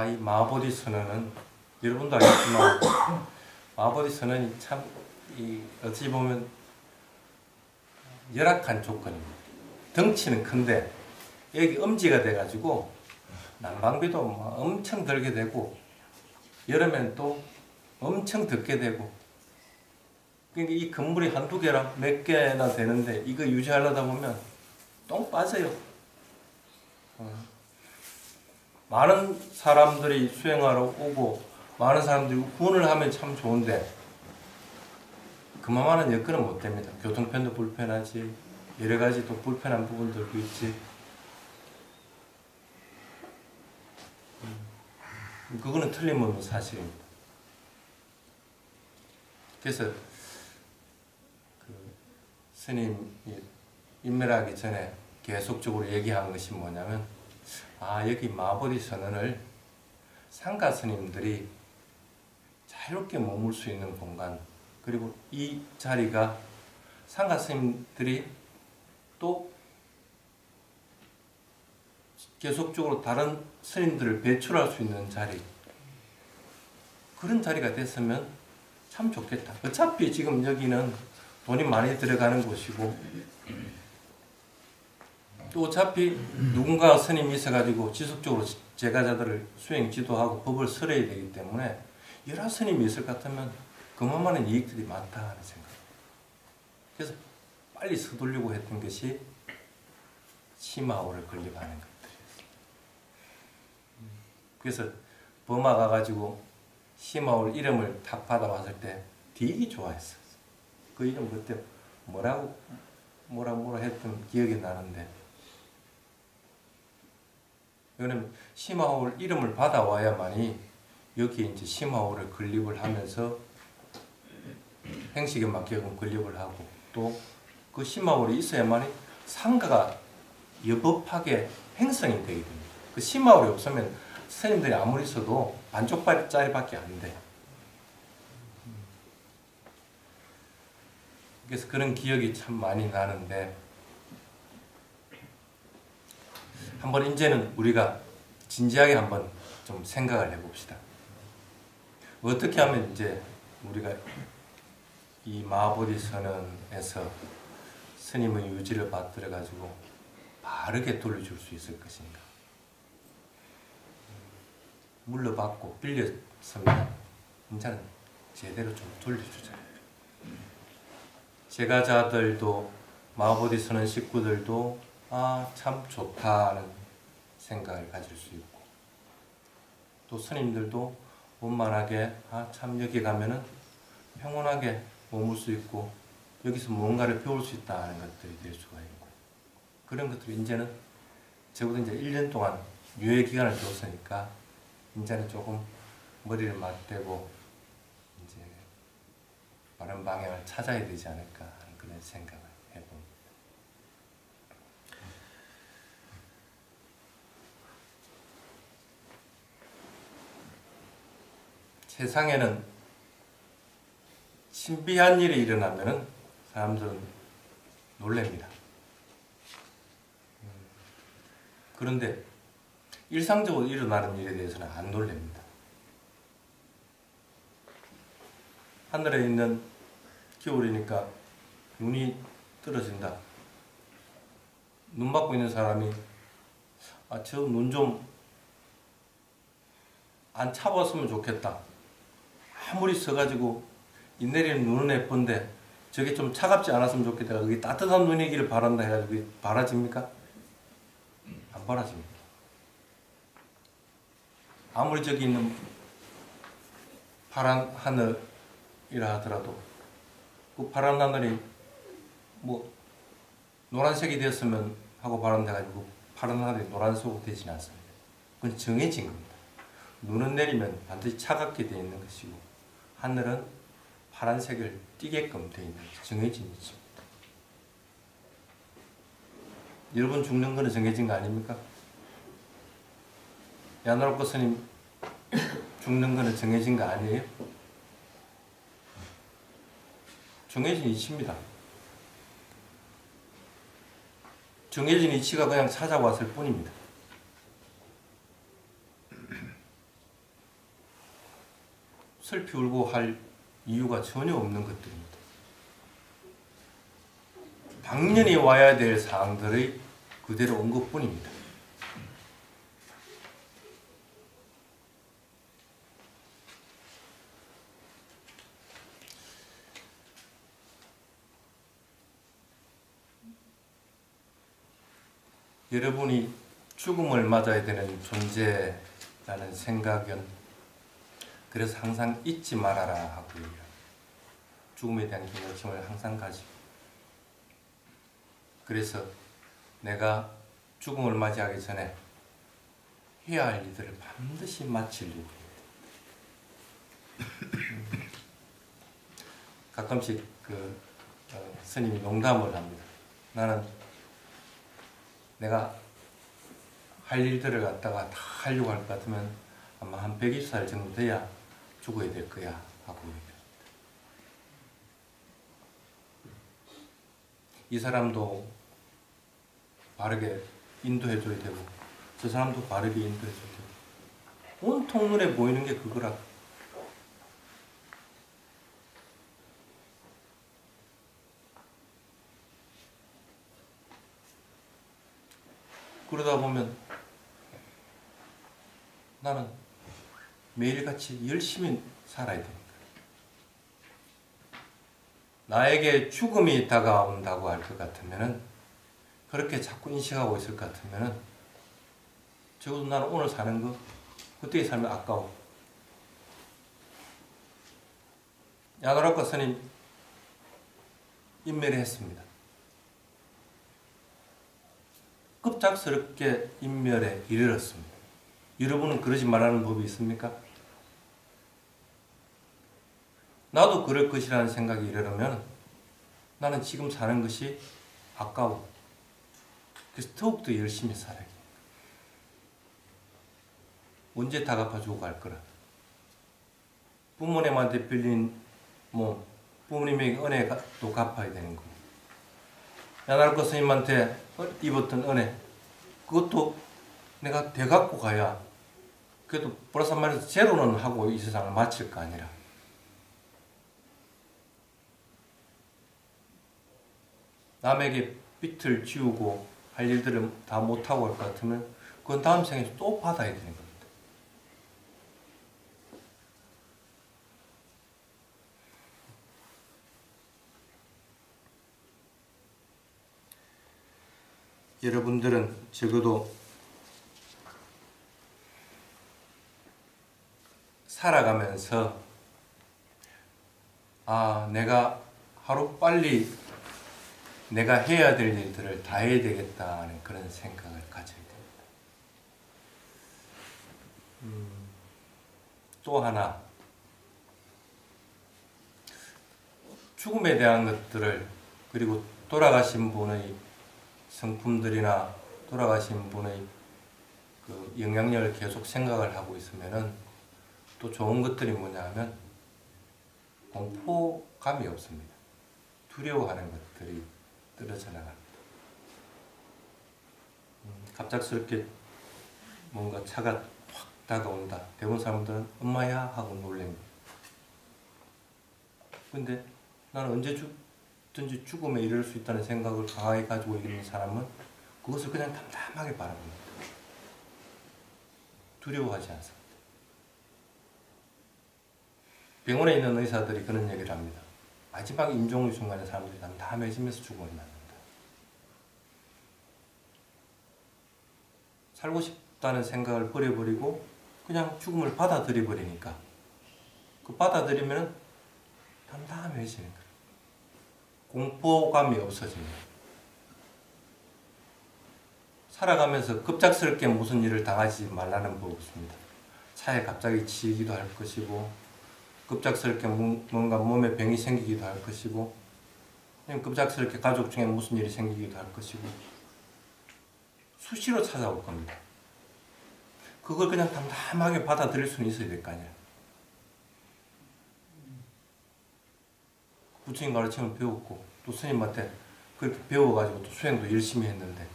이 마하보디 선언은 여러분도 알겠지만 마하보디 선언이 참 어찌 보면 열악한 조건입니다. 덩치는 큰데 여기 엄지가 돼가지고 난방비도 엄청 들게 되고 여름엔 또 엄청 덥게 되고, 그러니까 이 건물이 한두 개랑 몇 개나 되는데 이거 유지하려다 보면 똥 빠져요. 많은 사람들이 수행하러 오고 많은 사람들이 후원을 하면 참 좋은데 그만한 여건은 못 됩니다. 교통편도 불편하지, 여러 가지 또 불편한 부분들도 있지. 그거는 틀림없는 사실입니다. 그래서 스님이 인멸하기 전에 계속적으로 얘기한 것이 뭐냐면, 여기 마하보디 선언을 상가 스님들이 자유롭게 머물 수 있는 공간, 그리고 이 자리가 상가 스님들이 또 계속적으로 다른 스님들을 배출할 수 있는 자리, 그런 자리가 됐으면 참 좋겠다. 어차피 지금 여기는 돈이 많이 들어가는 곳이고 또 어차피 누군가 스님이 있어가지고 지속적으로 제가자들을 수행 지도하고 법을 설해야 되기 때문에 여러 스님이 있을 것 같으면 그만한 이익들이 많다 하는 생각. 그래서 빨리 서두르려고 했던 것이 시마오를 건립하는 것들이었어요. 그래서 버마 가가지고 시마올 이름을 탁 받아왔을 때 되게 좋아했었어. 그 이름 그때 뭐라 했던 기억이 나는데, 왜냐면 시마올 이름을 받아와야만이 여기 이제 시마올을 건립을 하면서 행식에 맞게끔 건립을 하고, 또 그 시마올이 있어야만이 상가가 여법하게 행성이 되게 됩니다. 그 시마올이 없으면 스님들이 아무리 있어도 반쪽짜리밖에 안 돼. 그래서 그런 기억이 참 많이 나는데, 한번 이제는 우리가 진지하게 한번 좀 생각을 해봅시다. 어떻게 하면 이제 우리가 이 마하보디 선언에서 스님의 유지를 받들어 가지고 바르게 돌려줄 수 있을 것인가? 물러받고 빌렸으면 이제는 제대로 좀 돌려주자. 제가자들도 마하보디 선언 식구들도 참 좋다는 생각을 가질 수 있고, 또 스님들도 원만하게 참 여기 가면은 평온하게 머물 수 있고 여기서 뭔가를 배울 수 있다는 것들이 될 수가 있고 그런 것들이 이제는 적어도 이제 1년 동안 유예 기간을 줬으니까 이제는 조금 머리를 맞대고 이제 바른 방향을 찾아야 되지 않을까 하는 그런 생각을 해봅니다. 세상에는 신비한 일이 일어나면은 사람들은 놀랍니다. 그런데 일상적으로 일어나는 일에 대해서는 안 놀랍니다. 하늘에 있는 겨울이니까 눈이 떨어진다. 눈 맞고 있는 사람이 저 눈 좀 안 차봤으면 좋겠다. 아무리 써가지고 이 내리는 눈은 예쁜데 저게 좀 차갑지 않았으면 좋겠다. 여기 따뜻한 눈이기를 바란다 해가지고 바라집니까? 안 바라집니다. 아무리 저기 있는 파란 하늘이라 하더라도 그 파란 하늘이 뭐 노란색이 되었으면 하고 바란다가지고 파란 하늘이 노란색으로 되지는 않습니다. 그건 정해진 겁니다. 눈은 내리면 반드시 차갑게 되어 있는 것이고 하늘은 파란색을 띠게끔 되어 있는 것이 정해진 것입니다. 여러분 죽는 거는 정해진 거 아닙니까? 야나로코 스님 죽는 거는 정해진 거 아니에요? 정해진 이치입니다. 정해진 이치가 그냥 찾아왔을 뿐입니다. 슬피 울고 할 이유가 전혀 없는 것들입니다. 당연히 와야 될 사항들이 그대로 온 것뿐입니다. 여러분이 죽음을 맞아야 되는 존재라는 생각은 그래서 항상 잊지 말아라 하고요. 죽음에 대한 경각심을 항상 가지고 그래서 내가 죽음을 맞이하기 전에 해야 할 일들을 반드시 마치려고 해요. 가끔씩 스님이 농담을 합니다. 나는 내가 할 일들을 갖다가 다 하려고 할 것 같으면 아마 한 120살 정도 돼야 죽어야 될 거야 하고 얘기합니다. 이 사람도 바르게 인도해줘야 되고 저 사람도 바르게 인도해줘야 되고 온통 눈에 보이는 게 그거라. 그러다 보면 나는 매일같이 열심히 살아야 됩니다. 나에게 죽음이 다가온다고 할 것 같으면 그렇게 자꾸 인식하고 있을 것 같으면 적어도 나는 오늘 사는 거 그때의 삶이 아까워. 야노라카 스님 인멸을 했습니다. 급작스럽게 인멸에 이르렀습니다. 여러분은 그러지 말라는 법이 있습니까? 나도 그럴 것이라는 생각이 이르려면 나는 지금 사는 것이 아까워. 그래서 더욱더 열심히 살아야 돼. 언제 다 갚아주고 갈 거라. 부모님한테 빌린 몸, 부모님에게 은혜도 갚아야 되는 거고. 야나르코 스님한테 입었던 은혜, 그것도 내가 되갖고 가야 그래도 플러스 한 마이너스 제로는 하고 이 세상을 마칠 거 아니라. 남에게 빚을 지우고 할 일들을 다 못하고 할 것 같으면 그건 다음 생에서 또 받아야 되는 겁니다. 여러분들은 적어도 살아가면서 내가 하루빨리 내가 해야 될 일들을 다 해야 되겠다는 그런 생각을 가져야 됩니다. 또 하나, 죽음에 대한 것들을, 그리고 돌아가신 분의 성품들이나 돌아가신 분의 그 영향력을 계속 생각을 하고 있으면은 또 좋은 것들이 뭐냐 하면 공포감이 없습니다. 두려워하는 것들이 떨어져 나갑니다. 갑작스럽게 뭔가 차가 확 다가온다. 대부분 사람들은 엄마야 하고 놀랍니다. 근데 나는 언제든지 죽음에 이를 수 있다는 생각을 강하게 가지고 있는 사람은 그것을 그냥 담담하게 바라봅니다. 두려워하지 않습니다. 병원에 있는 의사들이 그런 얘기를 합니다. 마지막 임종의 순간에 사람들이 담담해지면서 죽음을 맞는다. 살고 싶다는 생각을 버려버리고 그냥 죽음을 받아들여버리니까 그 받아들이면 담담해지는 거예요. 공포감이 없어집니다. 살아가면서 급작스럽게 무슨 일을 당하지 말라는 법 없습니다. 차에 갑자기 치이기도 할 것이고 급작스럽게 뭔가 몸에 병이 생기기도 할 것이고 급작스럽게 가족 중에 무슨 일이 생기기도 할 것이고 수시로 찾아올 겁니다. 그걸 그냥 담담하게 받아들일 수는 있어야 될 거 아니에요. 부처님 가르침을 배웠고 또 스님한테 그렇게 배워가지고 또 수행도 열심히 했는데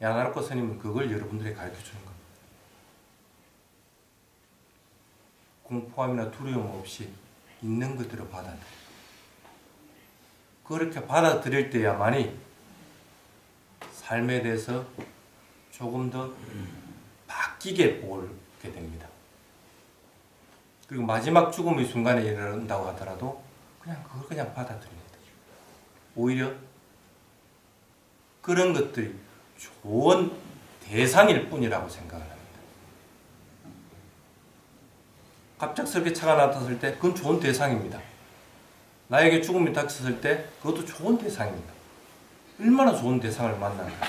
야나로코 스님은 그걸 여러분들에게 가르쳐주는 겁니다. 공포함이나 두려움 없이 있는 그대로 받아들여. 그렇게 받아들일 때야만이 삶에 대해서 조금 더 바뀌게 보게 됩니다. 그리고 마지막 죽음의 순간에 이른다고 하더라도 그냥 그걸 그냥 받아들입니다. 오히려 그런 것들이 좋은 대상일 뿐이라고 생각을 합니다. 갑작스럽게 차가 나타났을 때 그건 좋은 대상입니다. 나에게 죽음이 닥쳤을 때 그것도 좋은 대상입니다. 얼마나 좋은 대상을 만나는가.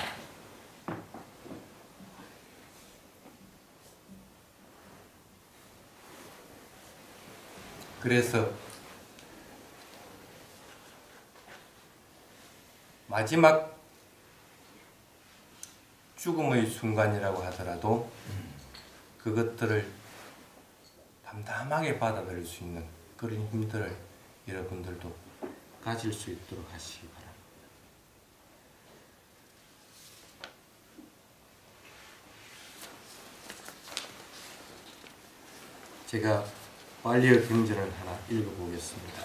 그래서 마지막 죽음의 순간이라고 하더라도 그것들을 담담하게 받아들일 수 있는 그런 힘들을 여러분들도 가질 수 있도록 하시기 바랍니다. 제가 발리어 경전을 하나 읽어보겠습니다.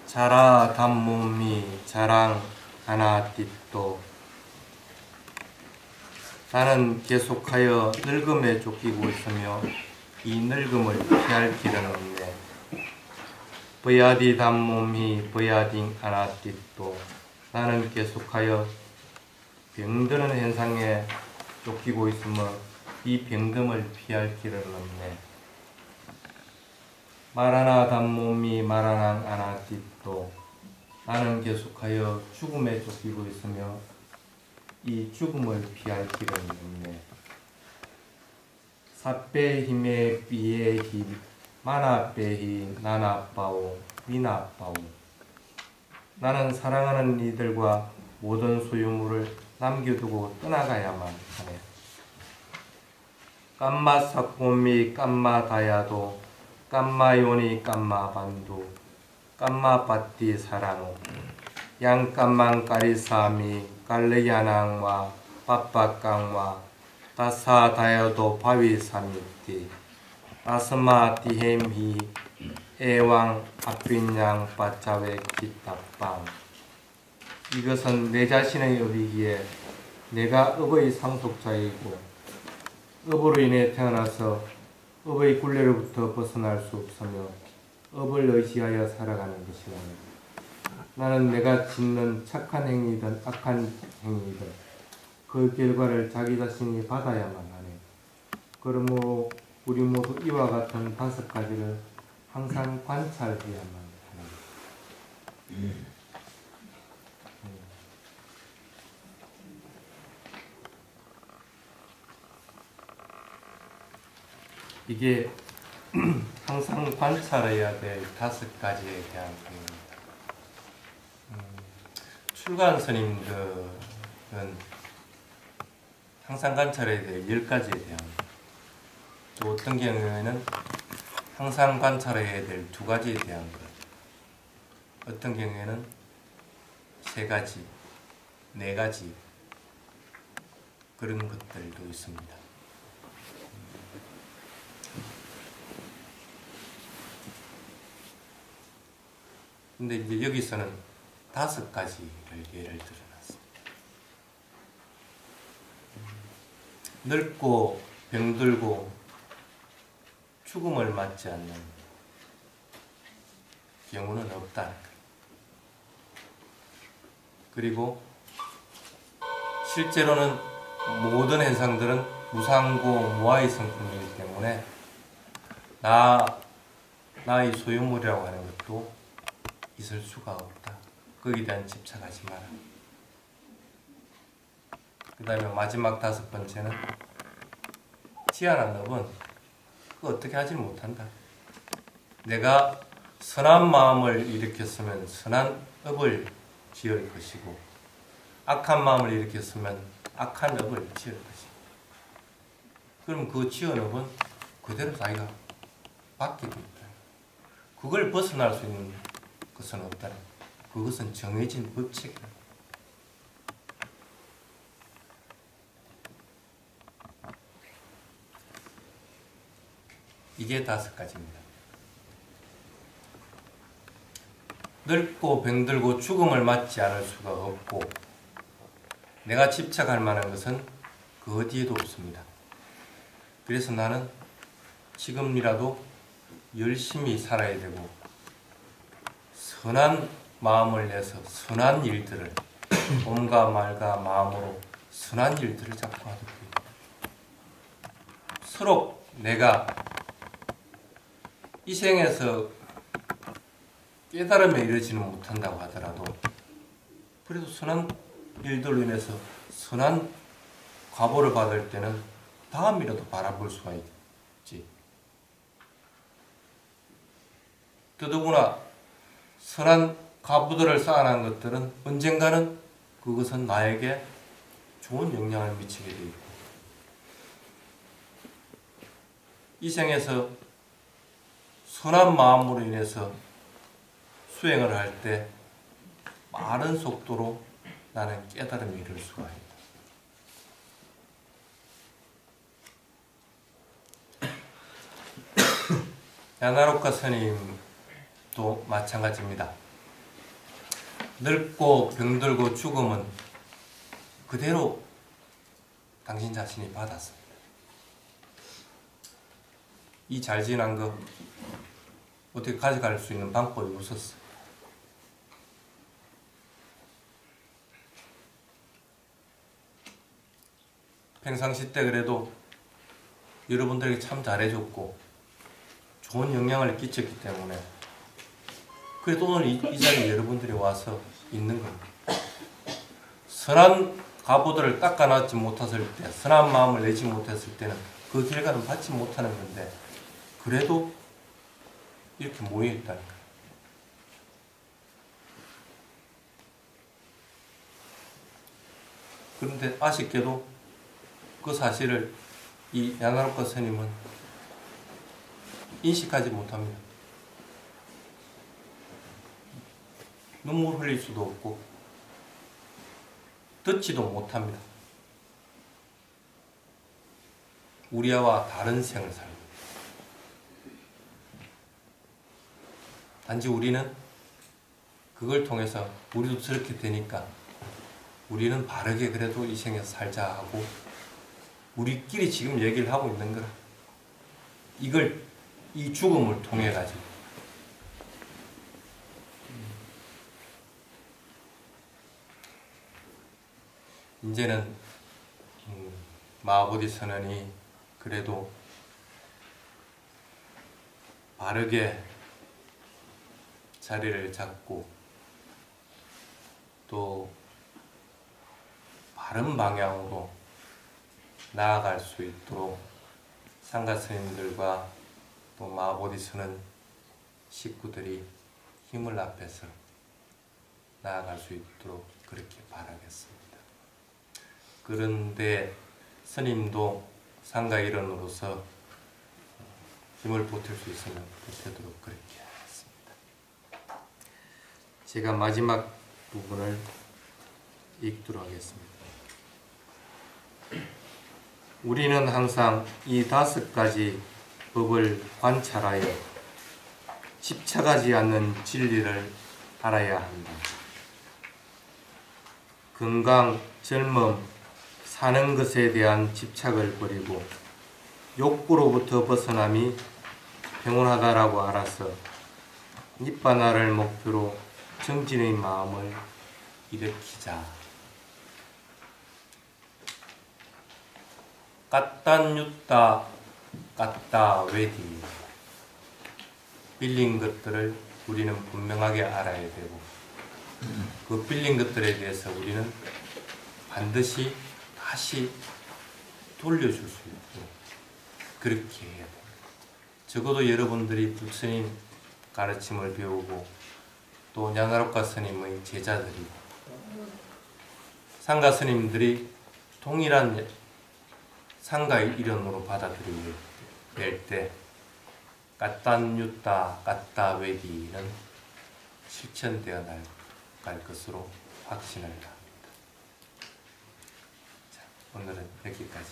자라 담몸미 자랑 아나띠또 나는 계속하여 늙음에 쫓기고 있으며 이 늙음을 피할 길은 없네. 버야디 담몸미 버야딩 아나띠또 나는 계속하여 병드는 현상에 쫓기고 있으며 이 병듦을 피할 길은 없네. 마라나 담몸미 마라낭 아나띠또 나는 계속하여 죽음에 쫓기고 있으며 이 죽음을 피할 길은 없네. 사페히메 비에히 마나페히 나나빠오 미나빠오 나는 사랑하는 이들과 모든 소유물을 남겨두고 떠나가야만 하네. 깜마 사코미 깜마 다야도 깜마요니 깜마반두 깜마바띠 사랑오 양 깜망 까리사미 깔레야낭와 빠빠깡와 다사 다여도 바위 삼이띠 아스마 디햄히 애왕 앞빈양 바자웨 기타빵. 이것은 내 자신의 업이기에 내가 업의 상속자이고 업으로 인해 태어나서 업의 굴레로부터 벗어날 수 없으며 업을 의지하여 살아가는 것이라. 나는 내가 짓는 착한 행위든 악한 행위든 그 결과를 자기 자신이 받아야만 하네. 그러므로 우리 모두 이와 같은 5가지를 항상 관찰해야만 하네. 이게 항상 관찰해야 될 5가지에 대한 부분입니다. 출가한 스님들은 항상 관찰해야 될 10가지에 대한, 또 어떤 경우에는 항상 관찰해야 될 2가지에 대한 것, 어떤 경우에는 3가지, 4가지 그런 것들도 있습니다. 근데 이제 여기서는 5가지를 예를 들어놨습니다. 늙고 병들고 죽음을 맞지 않는 경우는 없다는 것. 그리고 실제로는 모든 현상들은 무상고 무아의 성품이기 때문에 나의 소유물이라고 하는 것도 있을 수가 없다. 거기에 대한 집착하지 마라. 그 다음에 마지막 5번째는 지하나 업은 그거 어떻게 하지 못한다. 내가 선한 마음을 일으켰으면 선한 업을 지을 것이고 악한 마음을 일으켰으면 악한 업을 지을 것이고, 그럼 그 지은 업은 그대로 자기가 받게 됩니다. 그걸 벗어날 수 있는 것은 없다. 그것은 정해진 법칙이다. 이게 5가지입니다. 늙고 병들고 죽음을 맞지 않을 수가 없고 내가 집착할 만한 것은 그 어디에도 없습니다. 그래서 나는 지금이라도 열심히 살아야 되고 선한 마음을 내서 선한 일들을 몸과 말과 마음으로 선한 일들을 자꾸 하도록 합니다. 서로 내가 이 생에서 깨달음에 이르지는 못한다고 하더라도 그래도 선한 일들로 인해서 선한 과보를 받을 때는 다음이라도 바라볼 수가 있지. 더더구나 선한 과부들을 쌓아놓은 것들은 언젠가는 그것은 나에게 좋은 영향을 미치게 되어 있고 이 생에서 선한 마음으로 인해서 수행을 할 때 빠른 속도로 나는 깨달음에 이를 수가 있다. 야나로카 스님도 마찬가지입니다. 늙고 병들고 죽음은 그대로 당신 자신이 받았습니다. 이 잘 지난 거 어떻게 가져갈 수 있는 방법이 없었어요. 평상시 때 그래도 여러분들에게 참 잘해줬고 좋은 영향을 끼쳤기 때문에 그래도 오늘 이 자리에 여러분들이 와서 있는 겁니다. 선한 가보들을 닦아놨지 못했을 때, 선한 마음을 내지 못했을 때는 그 결과는 받지 못하는 건데 그래도 이렇게 모여있다는 거예요. 그런데 아쉽게도 그 사실을 이 야나로카 스님은 인식하지 못합니다. 눈물 흘릴 수도 없고 듣지도 못합니다. 우리와 다른 생을 살고 단지 우리는 그걸 통해서 우리도 저렇게 되니까 우리는 바르게 그래도 이 생에서 살자 하고 우리끼리 지금 얘기를 하고 있는 거라. 이걸 이 죽음을 통해 가지고 이제는 마하보디 선언이 그래도 바르게 자리를 잡고 또 바른 방향으로 나아갈 수 있도록 상가 스님들과 또 마하보디 선언 식구들이 힘을 합해서 나아갈 수 있도록 그렇게 바라겠습니다. 그런데 스님도 상가 일원으로서 힘을 보탤 수 있으면 보태도록 그렇게 하겠습니다. 제가 마지막 부분을 읽도록 하겠습니다. 우리는 항상 이 5가지 법을 관찰하여 집착하지 않는 진리를 알아야 한다. 건강, 젊음, 사는 것에 대한 집착을 버리고 욕구로부터 벗어남이 평온하다라고 알아서 니바나를 목표로 정진의 마음을 일으키자. 까딴유따 까따 웨디. 빌린 것들을 우리는 분명하게 알아야 되고 그 빌린 것들에 대해서 우리는 반드시 다시 돌려줄 수 있도록 그렇게 해야 됩니다. 적어도 여러분들이 부처님 가르침을 배우고 또 냐나로카 스님의 제자들이 상가 스님들이 동일한 상가의 일원으로 받아들일 때 까딴유따 까따웨디는 실천되어 갈 것으로 확신을 합니다. 자, 오늘은 여기까지.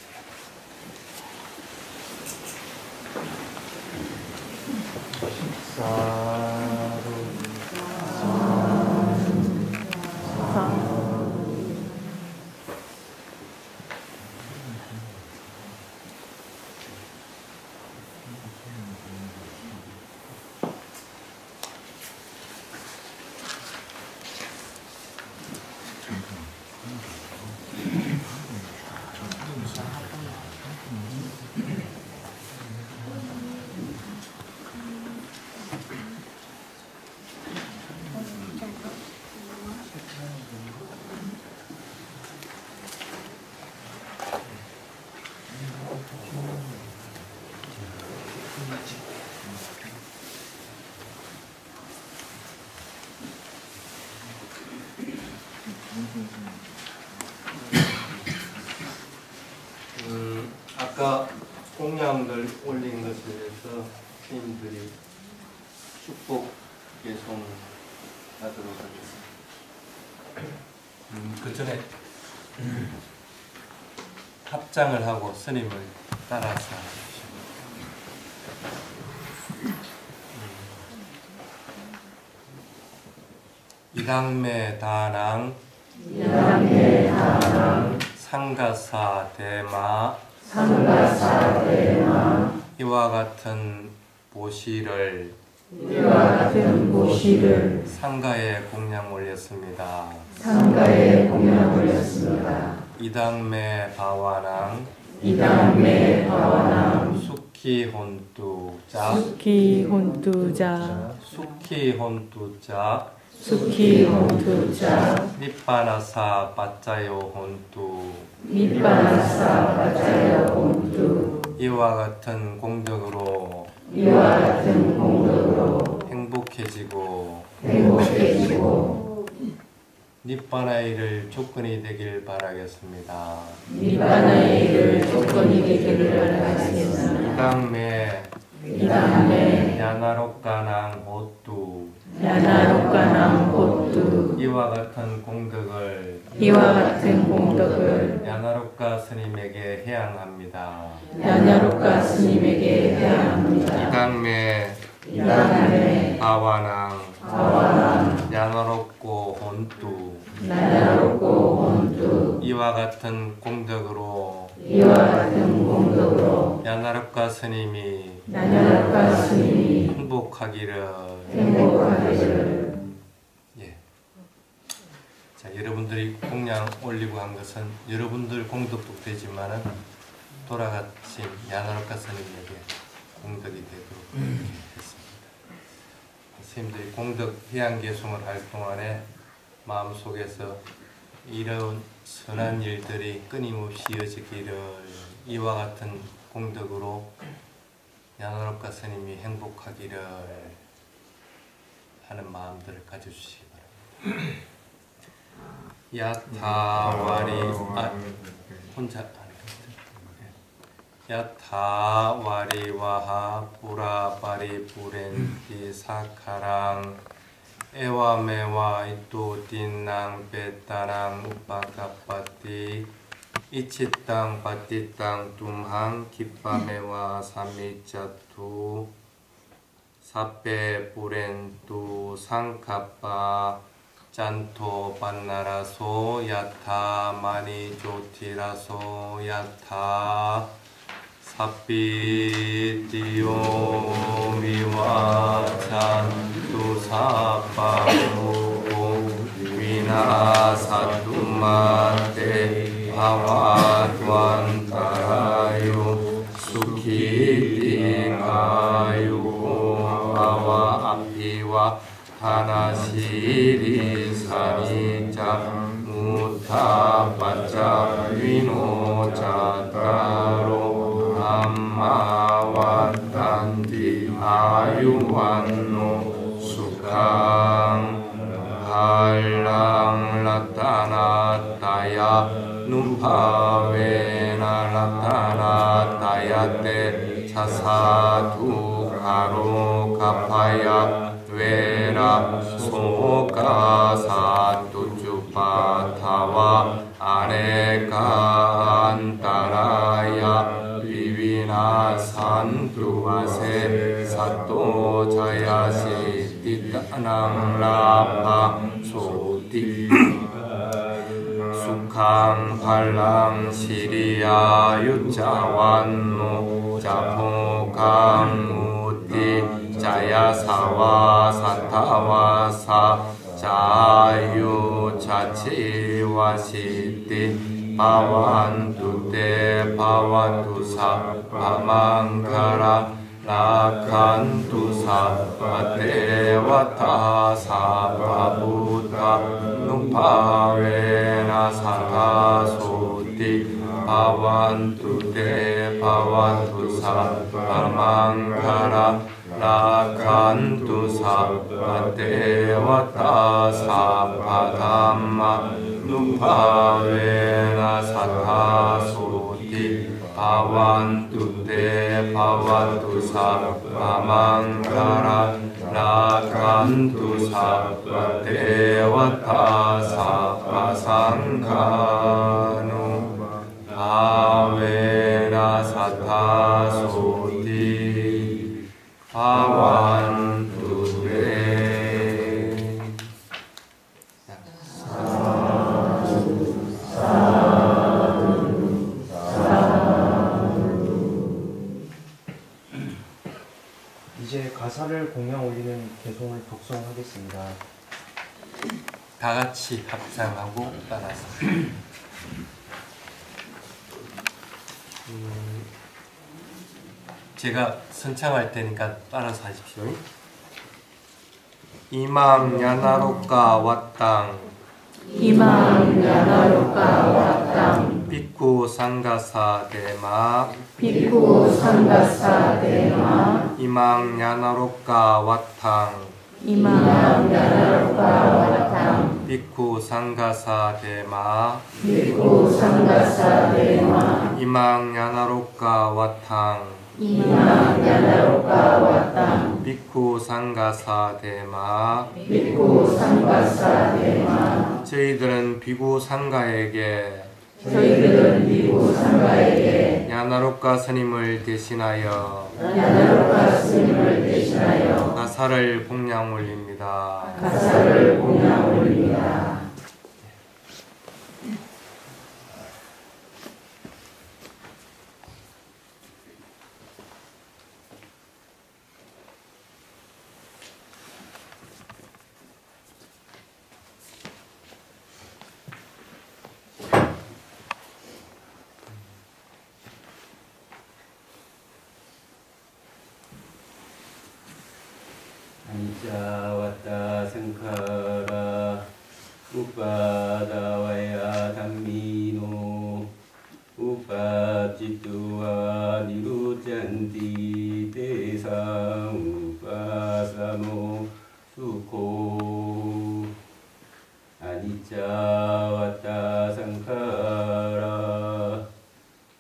아까 공양들 올린 것에 대해서 스님들이 축복 예송하도록 하겠습니다. 그 전에 합장을 하고 스님을 따라서 하십시오. 이당매 다낭 상가사 대마 이와 같은 보시를 상가에 공양 올렸습니다. 이당매 바와낭 수키 혼투자 니빠나사 빠짜요 혼투 이와 같은 공덕으로 행복해지고 니빠나이를 조건이 되길 바라겠습니다. 이당매 야나로까낭 호뚜 야나로까남 곧두 이와 같은 공덕을 야나로까 스님에게 해양합니다. 야나로까 스님에게 해양합니다. 이당매 아와낭 야나롭고 혼뚜 이와 같은 공덕으로 야나롭까 스님이 행복하기를. 예. 자, 여러분들이 공양 올리고 한 것은 여러분들 공덕도 되지만은 돌아가신 야나롭까 스님에게 공덕이 되도록 이렇게 했습니다. 스님들이 공덕 해양 계송을 할 동안에 마음속에서 이런 선한 일들이 끊임없이 이어지기를, 이와 같은 공덕으로 야나롭까 스님이 행복하기를 하는 마음들을 가져주시기 바랍니다. 야타와리 혼자 야타와리와하 부라바리 부렌티 사카랑 에와메와 이토딘낭 베타랑 우파카파티 이치땅 바티땅 둠항 기빠메와 삼미자투 사페 부렌투 상카빠 짠토 반나라소 야타 마니 조티라소 야타 사피티오 미와 찬투 사파무고 위나 사투마테 바와드완타라요 수키띵아요 바와 아피와 하나시리 사니자 무타바자 위노자타로 암마와탄디 아유완노 수캉 할랑라타나타야 누파웨나라타나타야테 사사두가로 가파야 외라 소가사투주파타와 아레가 안따라야 비비나 산투와세 사토자야시 티타낭라파 소티 수캉 팔랑 시리야 유자완노 자포강 무티 자야사와 사타와사 자유 자치와 시티 바완투테 바완투사 바망가라 라칸투사 바테와타사 바부타 누파웨나 사타소티 바완투테 바완투사 바망가라 라칸투사 바테와타사 바담마 누파웨나 사타소티 바완투테 바완투사 바망가라 라칸투사 바테와타사 바상가누 바웨나 사타소티 바완투테. 이제 가사를 공양 올리는 개송을 독송하겠습니다. 다 같이 합창하고 따라서. 제가 선창할 테니까 따라서 하십시오. 이망 야나로까 왓땅 이망 야나로까 왓땅 비쿠 상가사 데마 비쿠 상가사 데마 이망 야나로까 왓땅 이망 야나로까 왓땅 비쿠 상가사 데마 비쿠 상가사 데마 이망 야나로까 왓땅 이마 야나로카 와땅 비쿠 상가사 대마 비쿠 상가사 대마 저희들은 비구 상가에게 저희들은 비구 상가에게 야나로카 스님을 대신하여 야나로카 스님을 대신하여 가사를 봉양 올립니다. 가사를 봉양 올립니다. 아니짜와따 상카라 우빠다와야 담미노 우빠지뚜와 니루짠디 대상 우빠사모 수코 아니짜와따 상카라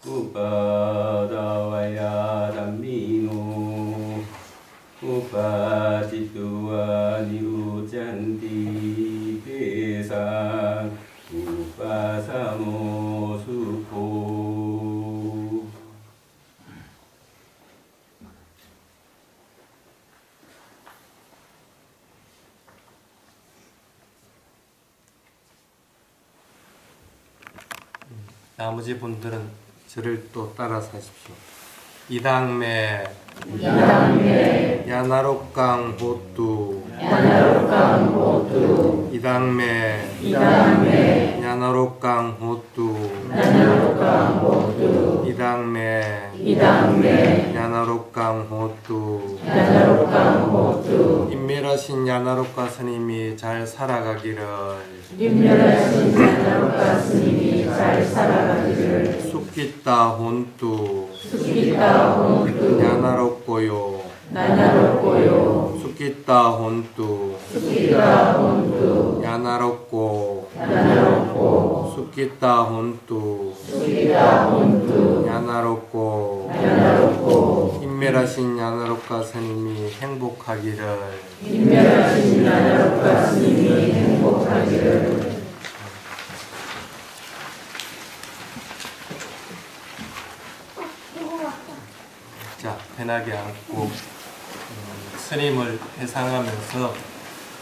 우빠다와야 담미노 우빠지뚜와 니루짠디 대상 우빠사모 수코 나머지 분들은 저를 또 따라서 하십시오. 이당매 야나로깡 보뚜 이당매 야나로깡 보뚜 이당매 야나로깡 보뚜 인멸하신 야나로카 스님이 잘 살아가기를 인멸하신 야나로카 스님이 잘 살아가기를 숙기따 혼뚜 숙기따 혼뚜 야나롭고요 나나롭고요 숙기따 혼뚜 숙기따 혼뚜 야나롭고 나나롭고 숙기따 혼뚜 숙기따 혼뚜 야나롭고 인멸하신 야나롭카 스님이 행복하기를 인멸하신 야나로카 스님이 행복하기를 자, 편하게 앉고 스님을 회상하면서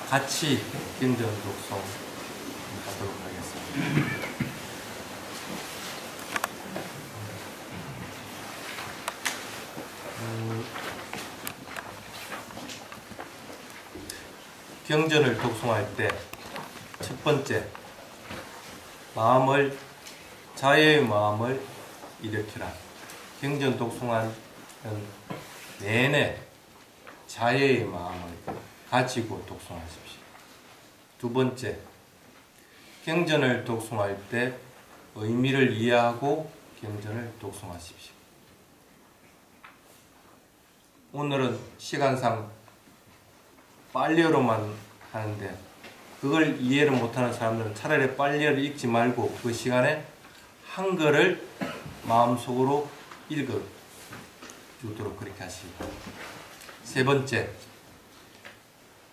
같이 경전 독송 하도록 하겠습니다. 경전을 독송할 때 첫 번째, 자애의 마음을 일으키라. 경전 독송하는 내내 자애의 마음을 가지고 독송하십시오. 두 번째, 경전을 독송할 때 의미를 이해하고 경전을 독송하십시오. 오늘은 시간상 빨리어로만 하는데 그걸 이해를 못하는 사람들은 차라리 빨리어를 읽지 말고 그 시간에 한글을 마음속으로 읽어 주도록 그렇게 하시고, 세 번째,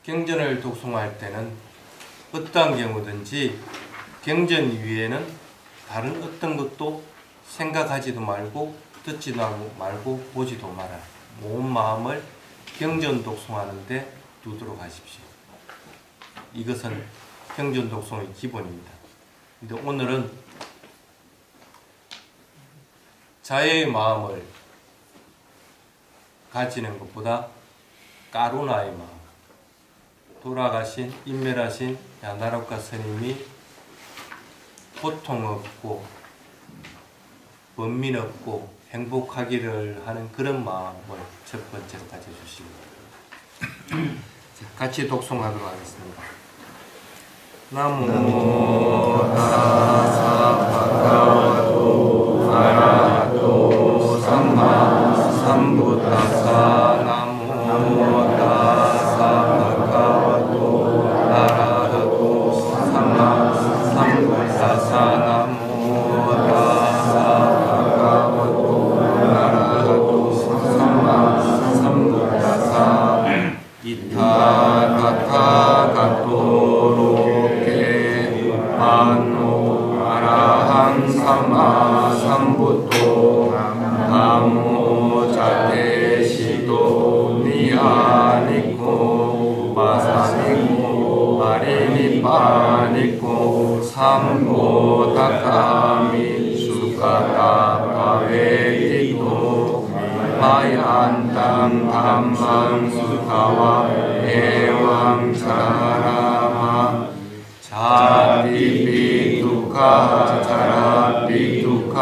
경전을 독송할 때는 어떠한 경우든지 경전 위에는 다른 어떤 것도 생각하지도 말고 듣지도 말고 보지도 말아라. 온 마음을 경전 독송하는데 두도록 하십시오. 이것은 경전 독송의 기본입니다. 근데 오늘은 자애의 마음을 가지는 것보다 까루나의 마음, 돌아가신 인멸하신 야나로카 스님이 고통 없고 번민 없고 행복하기를 하는 그런 마음을 첫 번째 가져주시고, 같이 독송하도록 하겠습니다. 나모 타사 바가와도 아라하토 삼마 삼부타사. 나모 타사 바가와도 아라하토 삼마 삼부타사. 나모 타사 바가와도 아라하토 삼삼마 삼부토 나모 자테시도 니아니코 마사니코 마리니파니코 삼보다카미 수가타 바베티토 마얀tam 담방 수타와 에왕 사라마 자디비 두카 자라비 두카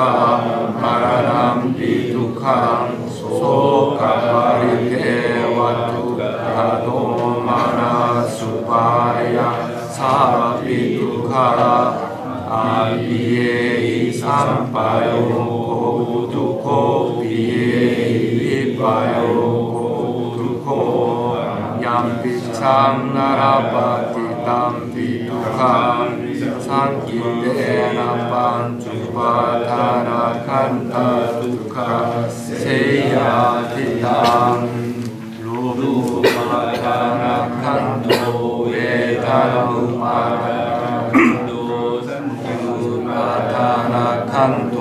마라남비 두카 소카바리테와투 가도마나 수바야 사비 두카 아비에 이삼바요 고두코 비에 이바요 고두코 얌비참 나라바티 담비 두카 상기대나 반주바타나 칸타 두카 세야티당 루루바타나 칸토 웨다누마나 루바타나 칸토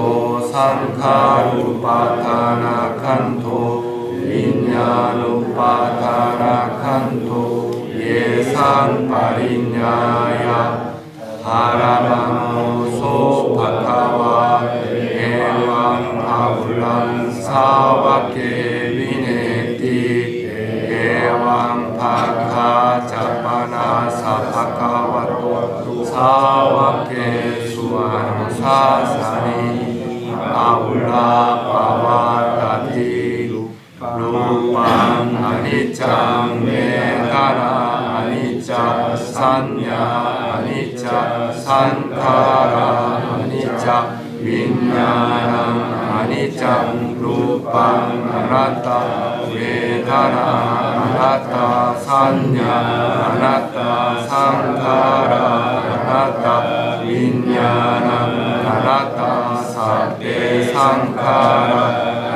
상카루바타나 칸토 빈야누바타나 칸토 예상파리냐야 하라마노소 파카와 에왕 아울랑 사와케 비네티 에왕 파카 자파나 사파카와토 사와케 수아노 사사니 아울라 파와타티 루팡 아니짱 메가나 아니짱 산냐 아니짱 산카라 아니짱 윈냐나 아니짱 루팡 아나타 웨다나 아나타 산냐 아나타 산카라 아나타 윈냐나 아나타 사페 산카라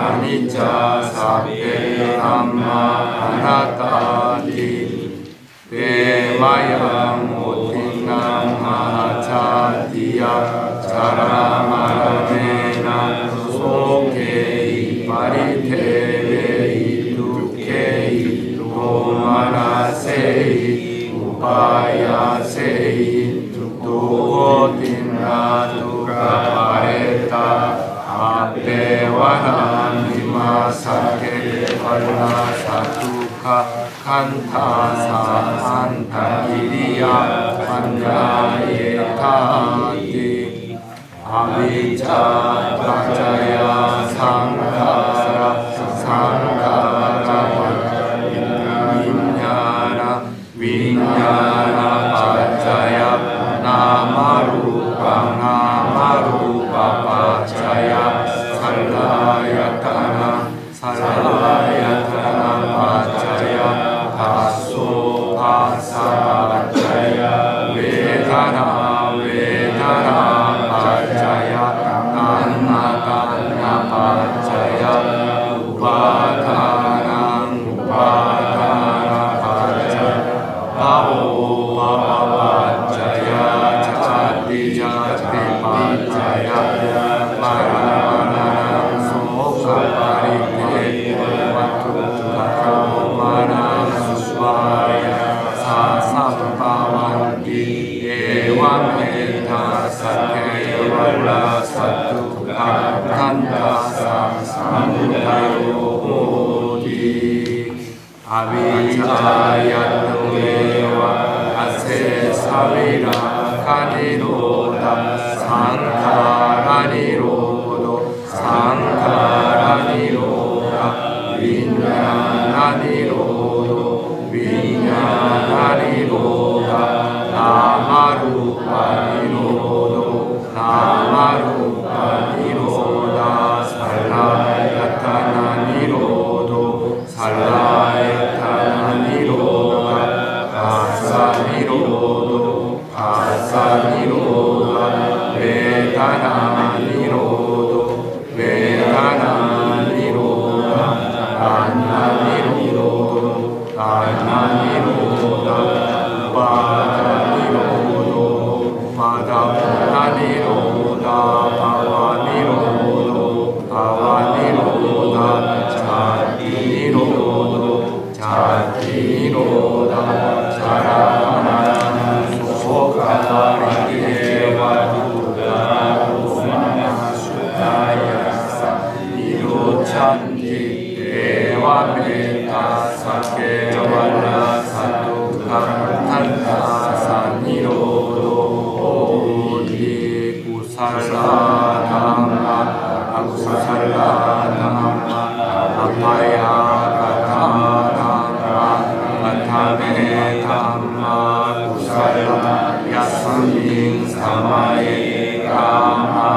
아니짜 사페 담마 아나타디 베마양 오팅남 마차디야 자라마라네나 소케이 파리테베이 두케이 도마나세이 우파야세이 두고틴나 두카파레타 아페와나 미마사케 발라 사투카 칸타사 안타기리야 안야예타디 아비자 바자야 상가라 상가라 윈냐나 윈냐나 바자야 나마루파 나마루파 바자야 살라야타나 살라야타나 바자야 바소 바사 바자야 웨다나 웨다나 바자야 나나다나 바자야 우바다나 우바다나 바자야 바오 바바 바자야 자디 자디 바자야 마라마라 소가바리테 와투카카마나 수스와야 사삼바완디 에왕메타 사케왈라 사투카 칸타사 사무다요오디 아비자야노에와 아세사비라 카니로다 상카라니로도 상카라니로다 윈냐나니로도 윈냐나니로다 나마루파니로도 나마루파니로다 살라야타나니로도 살라야타나니로다 가사니로도 가사니로다 웨다나니로도 웨다나니로다 안나니로도 안나니로다 바다니로도 바다나니로다 바와 dhamma akusala dhamma apaya kata dhamma atame dhamma kusala yasamin samaye kama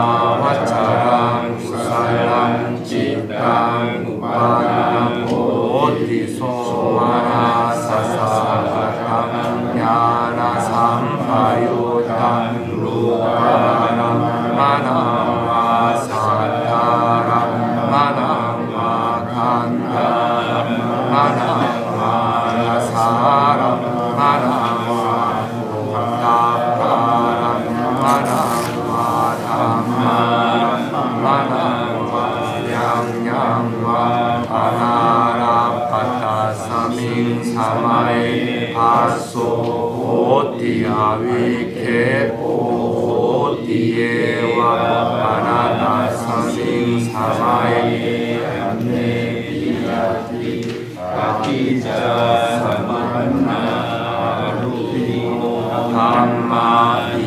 vacharam kusalam cittang upanam bodhi somana sasagatam jnana sampayutam rupanam manama sattaram manama khandaram manama rasaram manama taparam manama dhammaram manama yangyamva anarapata samin samae aso oti avike oti eva anana samin samae anne piyati akija samanna rupino dhamma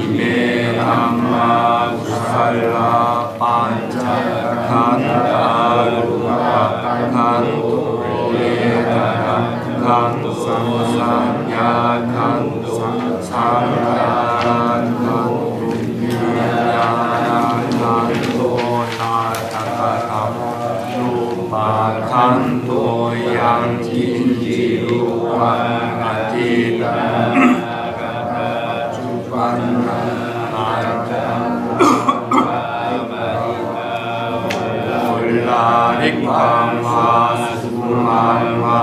ime dhamma kusala panca khanda rupa khanto vedana khanto sanya khanto sangaran khanto vijnana khanto natakatam rupa khanto yang kinci rupa atita jupanna Rikam va sumam va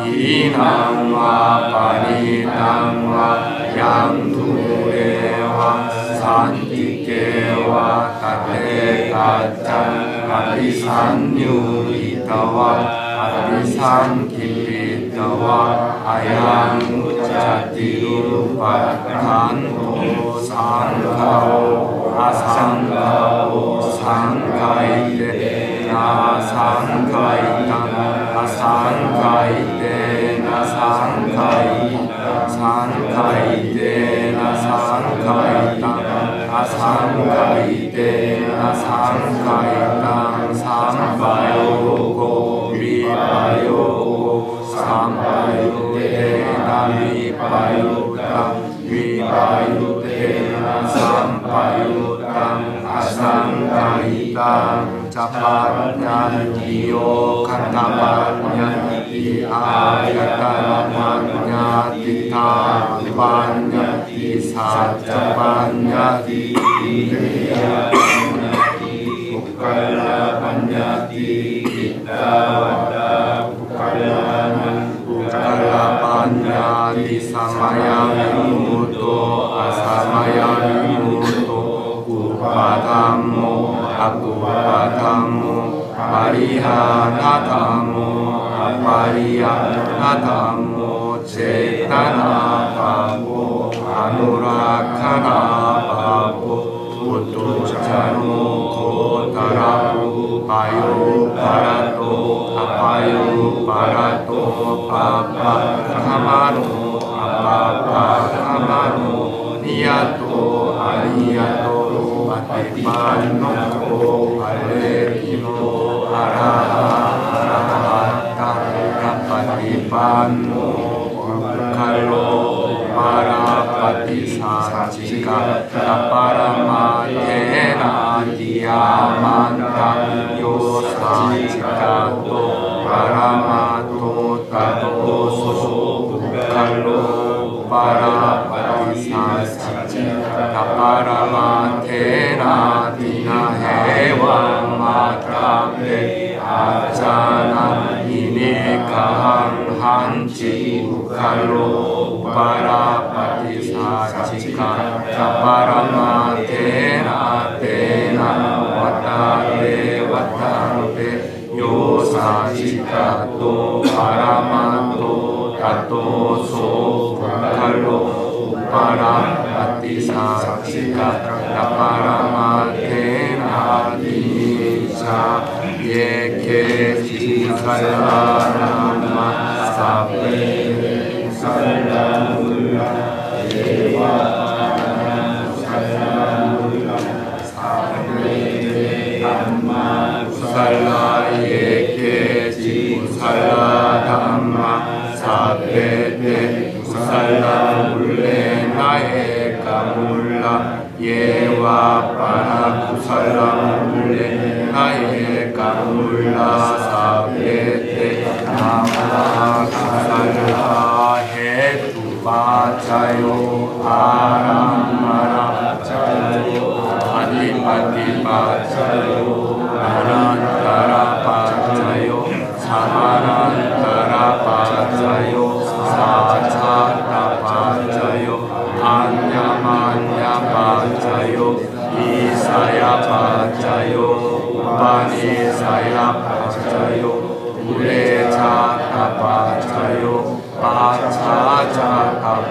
hinam va panitam va yantu eva santike va tate kacam apisannyurita va apisankipita va ayam uccati rupa khanto sanghao asangao sanghaite asanghaitang asanghaite asanghaitang sanghaite asanghaitang asanghaite asanghaitang sampayogo vipayogo sampayutena vipayutang vipayutena sampayutang asanghaitang capatnya iyo katapatnya di ayatalamanya di tapannya di sajapannya di ukalapannya di kitawada ukalapannya di samayavimuto asamayavimuto upadhammo akupadhammo parihanadhammo aparihanadhammo cetanabhavo anurakhanabhavo utujano kotarapu payo parato apayo parato papa kamano apapa kamano niyato aniyato Patipano Alekino Arahata Patipano Kalo Parapati Sachika Paramatena Diamanta Yosachikato Paramato Tato Kalo Parapati Sachika Paramatena Dina Hewa Matambe Ajana Inekaham Hanchi Kalo Parapati Sachika Paramatena Tena Vatare Vatare Yosachika To Paramato Tato So Kalo Parapati Sachika Paramatena Disa Yeke Chisaranama Sape Saranamula Eva Saranamula Sape kusala yeke kusala dhamma sabete kusala mulle nae kamula yewa para kusala mulle nae kamula sabete dhamma kusala hetu bacayo aramara bacayo adipati bacayo anantara bacayo samarantara bacayo sachata bacayo anyamanya bacayo isaya bacayo upanisaya bacayo ulecata bacayo pacaca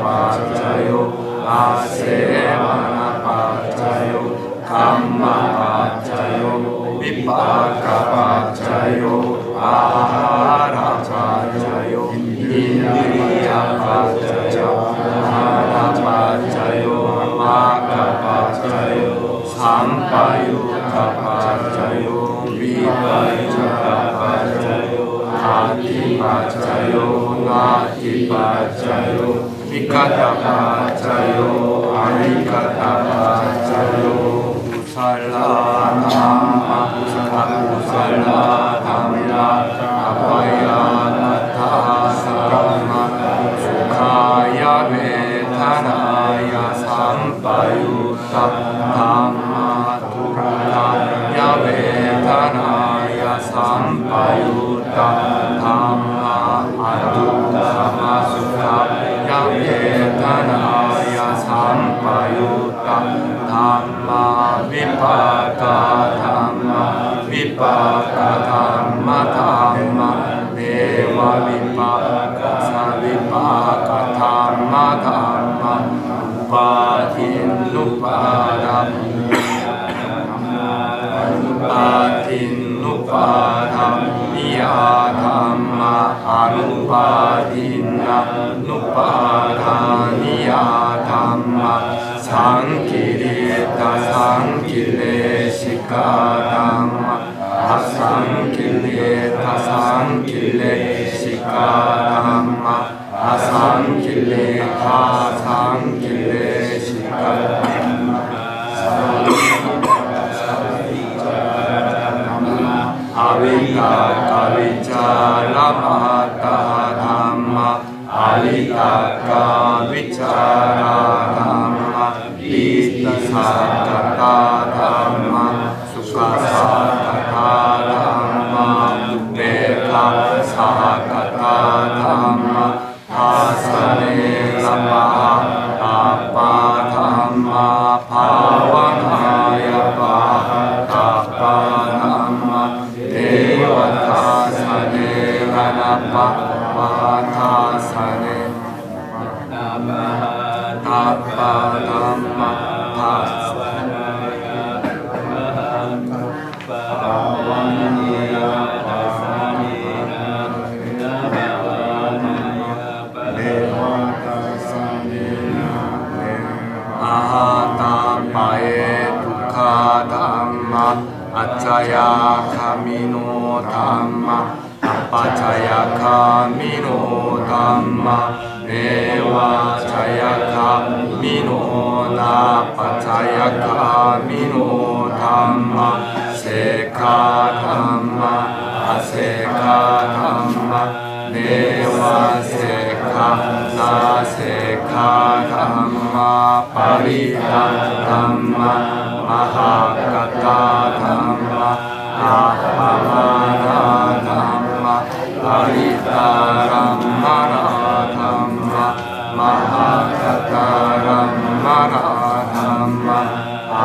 bacayo asemana bacayo kamma bacayo vipaka bacayo ahara bacayo indriya bacayo ahara bacayo maka bacayo sampayuta bacayo vipayuta bacayo ati bacayo nati bacayo vikata bacayo anikata bacayo kusala dhamma akusala dhamma apayata dhamma sukhaya vedanaya sampayutta dhamma dukkaya vedanaya sampayutta dhamma adukkha sukhaya vedanaya sampayutta dhamma vipaka dhamma dhamma deva vipaka savipaka dhamma dhamma upadinnupada niya dhamma anupadinna nupada niya dhamma sankirita sankileshika dhamma asankilita sankileshika dhamma asankilita sankileshika dhamma avitaka vicharamata dhamma avitaka vichara dhamma vitasakata dhamma sukasakata dhamma upeka sakata dhamma asane lapaha apa dhamma pavanaya apa dhamma devatasane ranapa vatasane apa dhamma pavanaya pavanaya acaya kamino dhamma apacaya kamino dhamma dewa caya kamino napacaya kamino dhamma seka dhamma aseka dhamma dewa seka naseka dhamma parita dhamma mahakata dhamma apamana dhamma parita rammana dhamma mahakata rammana dhamma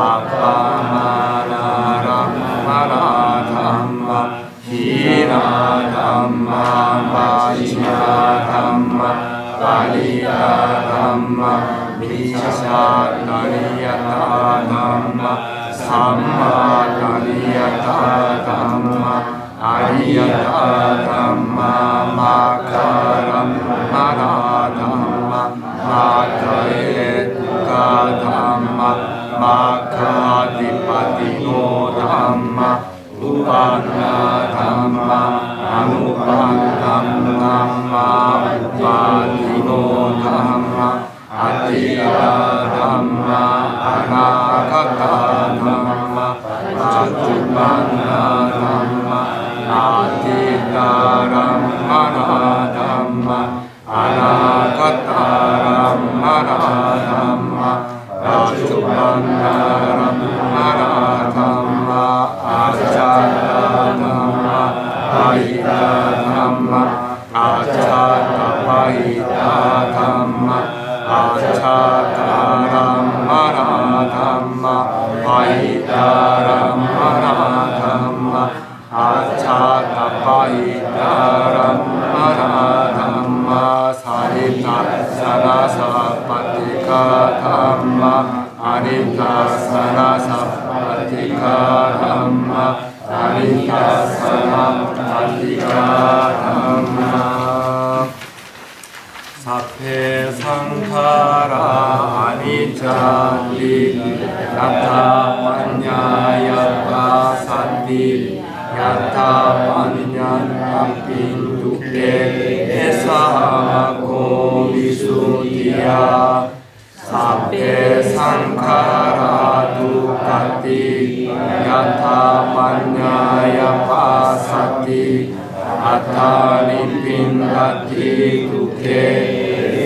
apamana rammana dhamma hina dhamma vajina dhamma palita dhamma vichadaniyata dhamma sammadaniyata dhamma ariyata dhamma makaram mana dhamma makaetuka dhamma makadipatino dhamma Uppanna Dhamma Anupanna Dhamma Uppanino Dhamma Atira Dhamma Anagata Dhamma Pajupanna Dhamma Atita Dhammana Dhamma Anagata Dhammana Dhamma Pajupanna Dhammana Dhamma Acata Dhamma Pahita Dhamma Acata Pahita Dhamma Acata Dhammana Dhamma Pahita Dhammana Dhamma Acata Pahita Dhammana Dhamma Sarita Sanasapatika Dhamma Anita Sanasapatika Dhamma Anita Sanasapatika Dhamma Sapphe Sankhara Anicca Yatha Panyaya Pasati Yatha Panyanapin Dukke Esamago Visuddhiya Sapphe Sankhara Dukkati Yatha Panyaya Pasati Atani Pindati Dukke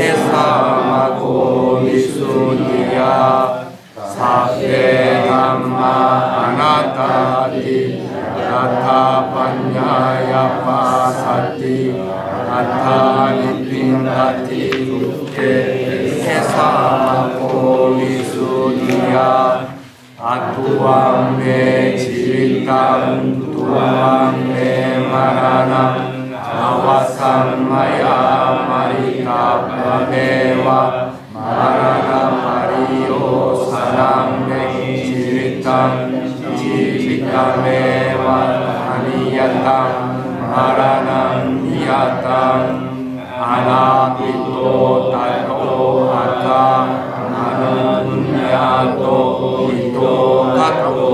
Esamago Visuddhiya Sapphe Dhamma Anattati Yatha Panyaya Pasati Atani Pindati Dukke Esamago Visuddhiya Atuvam me Civitam Tuvam me Maranam Avasam Maya Marita Meva Marana Mariyo Sanam me Civitam Civitameva Aniyatam Maranam Niyatam Anapito Tato Atam Anunyato Ito Kato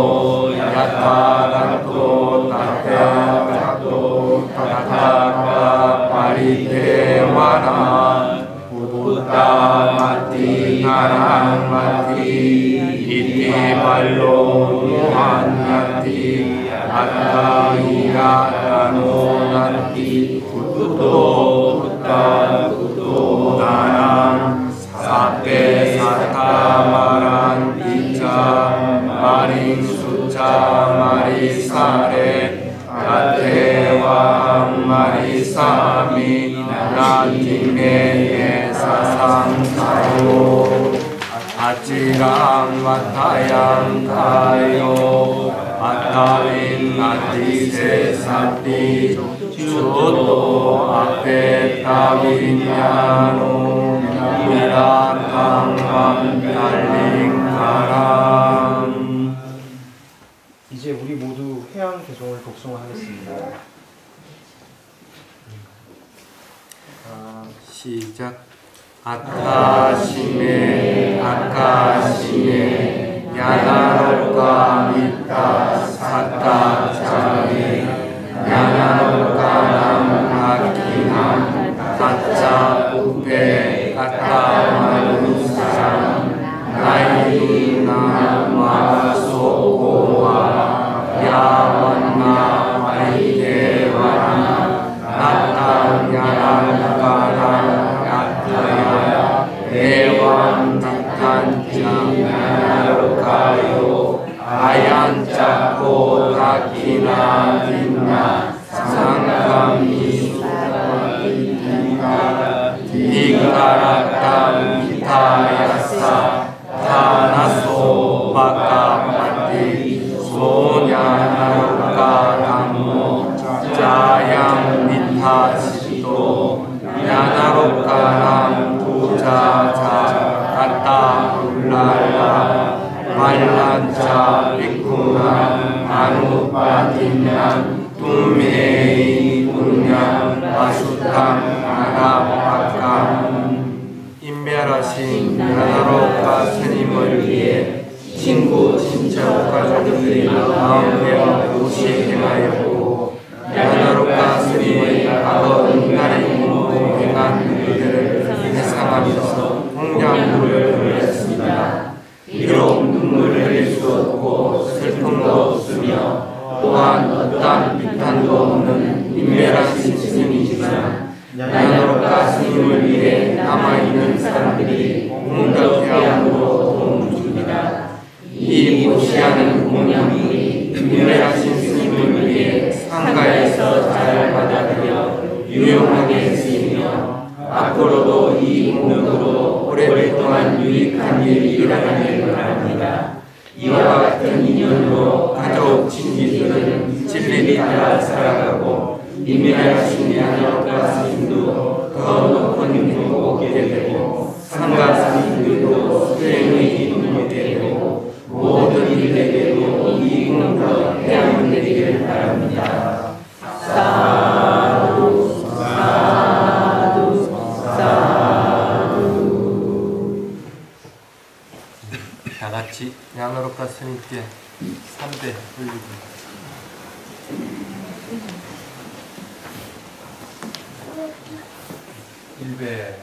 Yatarato Tatarato Tataka Paritevana Uttamati Naramati Iti Ballo Nuhanyati Attahiyatano Nati Kuto Kuto Danam Sapphe Sattamaran Ticca Maring Succa Marisare Yateva Marisami Natime Sasankaro Aciram Vatayam Kayo Atavin Natise Sati Chuto Apeta Vinyano Milatam Mangalingkaram. 이제 우리 모두 회양 개송을 독송하겠습니다. 시작. 아카시메 아카시메 야나로카 미타 사타 자메 야나로카남 아키남 타짜 우페 아타마누상 나이나 마소고와 야완나 마이데와나 나타 야나로카남 Evam Tatanca Narokayo Ayanca Kotakina Dinna Sankam Isupatika Tikaratam Hitayasa Thanaso Pakapati Sonya Narokarammo Jayam Nithasito Yanarokaram Pujaja Kata Ulala Mallanca Bhikkuna Anupadinam Tummei Punyam Asutam Arapakam. 인별하신 야나로카 스님을 위해 친구, 친척, 가족들이 마음대로 오시 행하여 또한 어떠한 비판도 없는 인멸하신 스님이지만 야노로카 스님을 위해 남아있는 사람들이 공덕해함으로 도움을 줍니다. 이 무시하는 공양물이 인멸하신 스님을 위해 상가에서 잘 받아들여 유용하게 쓰이며 앞으로도 이 공덕으로 오랫동안 유익한 일이 일어나길 바랍니다. 이와 같은 인연으로 가족 친지들은 진리를 따라 살아가고 인멸하신 야노로카 스님도 더 높은 행복을 얻게 되고 상가 스님들도 수행의 이름을 얻게 되고 모든 일에게도 이 공덕 해양 되기를 바랍니다. 사두 사두 사두. 다 같이 야노로카 스님께 3배 올리고 일배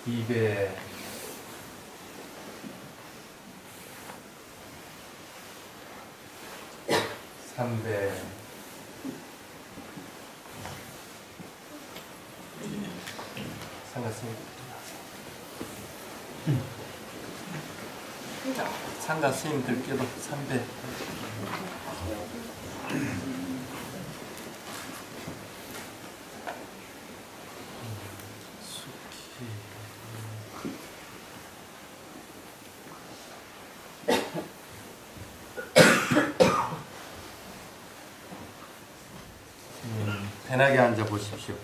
이배 삼배 상가 스님들께도 3배 편하게 앉아 보십시오.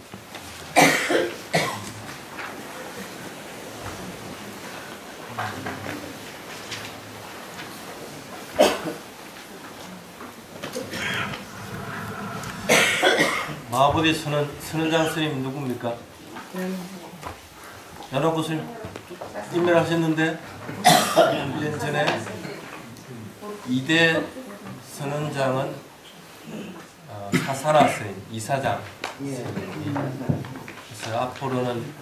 마하보디 선은장 스님 누굽니까? 야노코 스님 인멸하셨는데 1년 전에 이대 선은장은 사사나 스님, 이사장. 그래서 앞으로는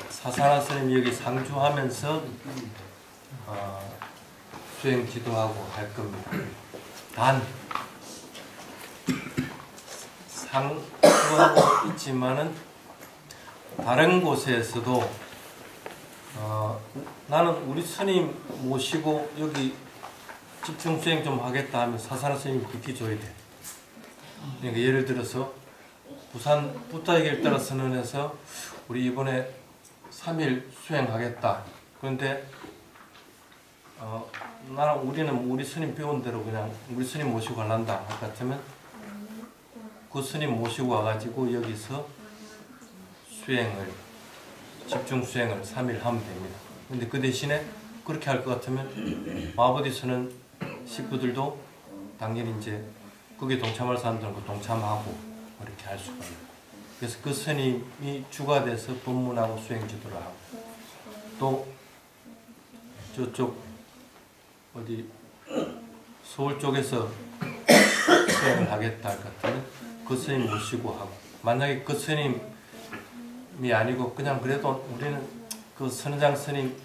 사사나 스님이 여기 상주하면서 수행 지도하고 할 겁니다. 단 상주하고 있지만은 다른 곳에서도 나는 우리 스님 모시고 여기 집중 수행 좀 하겠다 하면 사사나 스님이 듣기 줘야 돼. 그러니까 예를 들어서 부산 부타에게 따라 선언해서 우리 이번에 3일 수행하겠다. 그런데 우리는 우리 스님 배운 대로 그냥 우리 스님 모시고 가란다 할 것 같으면 그 스님 모시고 와가지고 여기서 집중 수행을 3일 하면 됩니다. 근데 그 대신에 그렇게 할 것 같으면 마하보디스는 식구들도 당연히 이제 거기에 동참할 사람들은 동참하고 이렇게 할 수가 있고, 그래서 그 스님이 주가 돼서 법문하고 수행 지도를 하고, 또 저쪽 어디 서울 쪽에서 수행을 하겠다 할 것 같으면 그 스님 모시고 하고, 만약에 그 스님이 아니고 그냥 그래도 우리는 그 선장 스님,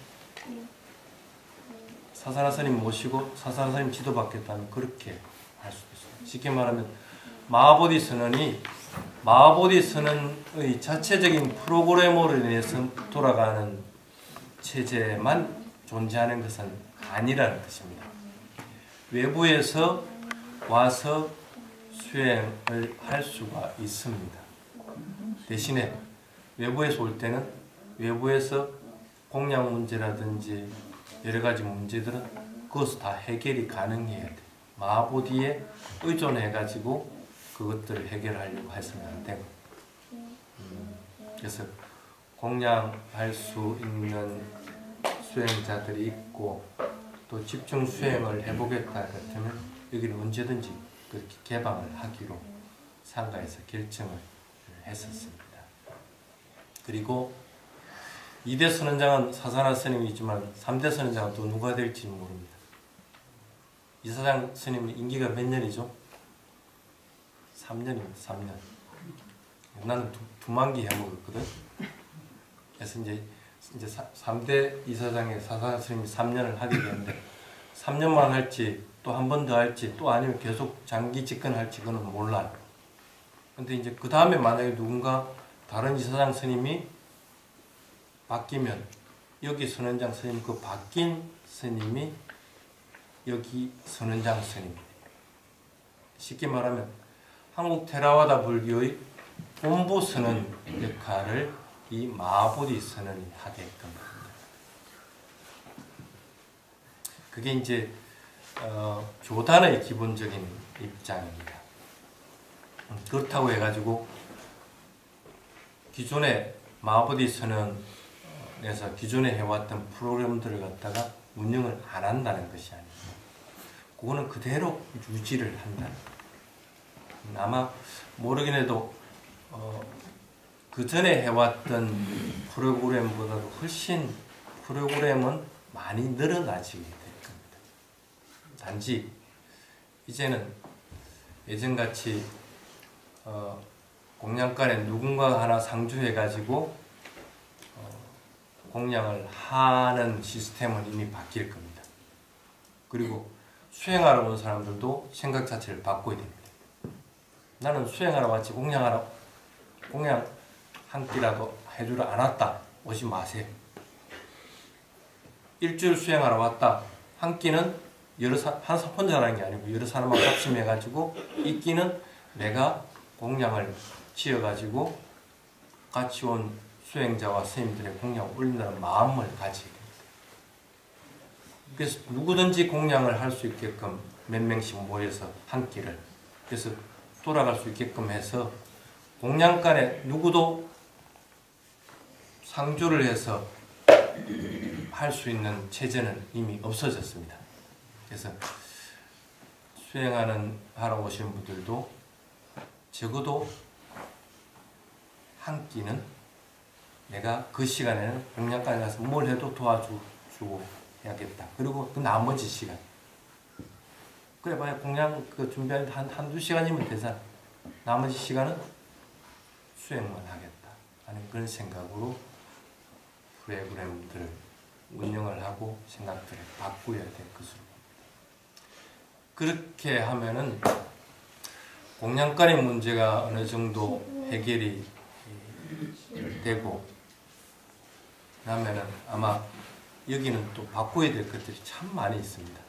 사사나 스님 모시고 사사나 스님 지도받겠다면 그렇게 할 수도 있어요. 쉽게 말하면 마하보디 선언이 마하보디 선언의 자체적인 프로그래머로 인해서 돌아가는 체제만 존재하는 것은 아니라는 뜻입니다. 외부에서 와서 수행을 할 수가 있습니다. 대신에 외부에서 올 때는 외부에서 공양 문제라든지 여러 가지 문제들은 그것을 다 해결이 가능해야 돼. 마하보디에 의존해가지고 그것들을 해결하려고 해서는 안 되고, 그래서 공양할 수 있는 수행자들이 있고 또 집중 수행을 해보겠다 같으면 여기는 언제든지 그렇게 개방을 하기로 상가에서 결정을 했었습니다. 그리고 2대 선언장은 사사나 스님이지만 3대 선언장은 또 누가 될지 모릅니다. 이사장 스님은 임기가 몇 년이죠? 3년입니다. 3년. 나는 두 만기 해먹었거든. 그래서 이제 이제 3대 이사장의 사상 스님이 3년을 하게 되는데 3년만 할지 또 한 번 더 할지 또 아니면 계속 장기 집권할지 그건 몰라요. 근데 이제 그 다음에 만약에 누군가 다른 이사장 스님이 바뀌면 여기 선원장 스님 그 바뀐 스님이 여기 선원장 스님. 쉽게 말하면 한국 테라와다 불교의 본부 선원 역할을 이 마하보디 선언이 하게끔 합니다. 그게 이제 조단의 기본적인 입장입니다. 그렇다고 해가지고 기존의 마하보디 선언에서 기존에 해왔던 프로그램들을 갖다가 운영을 안 한다는 것이 아니고 그거는 그대로 유지를 한다. 아마 모르긴 해도 그 전에 해왔던 프로그램보다도 훨씬 프로그램은 많이 늘어나지게 될 겁니다. 단지 이제는 예전같이 공양간에 누군가 하나 상주해가지고 공양을 하는 시스템은 이미 바뀔 겁니다. 그리고 수행하러 온 사람들도 생각 자체를 바꿔야 됩니다. 나는 수행하러 왔지 공양 한 끼라도 해주러 안 왔다. 오지 마세요. 일주일 수행하러 왔다. 한 끼는 혼자 하는 게 아니고 여러 사람하고 합심해가지고 이 끼는 내가 공양을 지어가지고 같이 온 수행자와 스님들의 공양을 올린다는 마음을 가지게 됩니다. 그래서 누구든지 공양을 할 수 있게끔 몇 명씩 모여서 한 끼를 그래서 돌아갈 수 있게끔 해서 공양간에 누구도 상주를 해서 할 수 있는 체제는 이미 없어졌습니다. 그래서 하러 오시는 분들도 적어도 한 끼는 내가 그 시간에는 공양간에 가서 뭘 해도 도와주고 해야겠다. 그리고 그 나머지 시간 그래 봐야 공양 준비하는데 한두 시간이면 되잖아. 나머지 시간은 수행만 하겠다 하는 그런 생각으로 프로그램들을 운영을 하고 생각들을 바꾸어야 될 것으로 봅니다. 그렇게 하면은 공양간의 문제가 어느 정도 해결이 되고 그러면은 아마 여기는 또 바꿔야 될 것들이 참 많이 있습니다.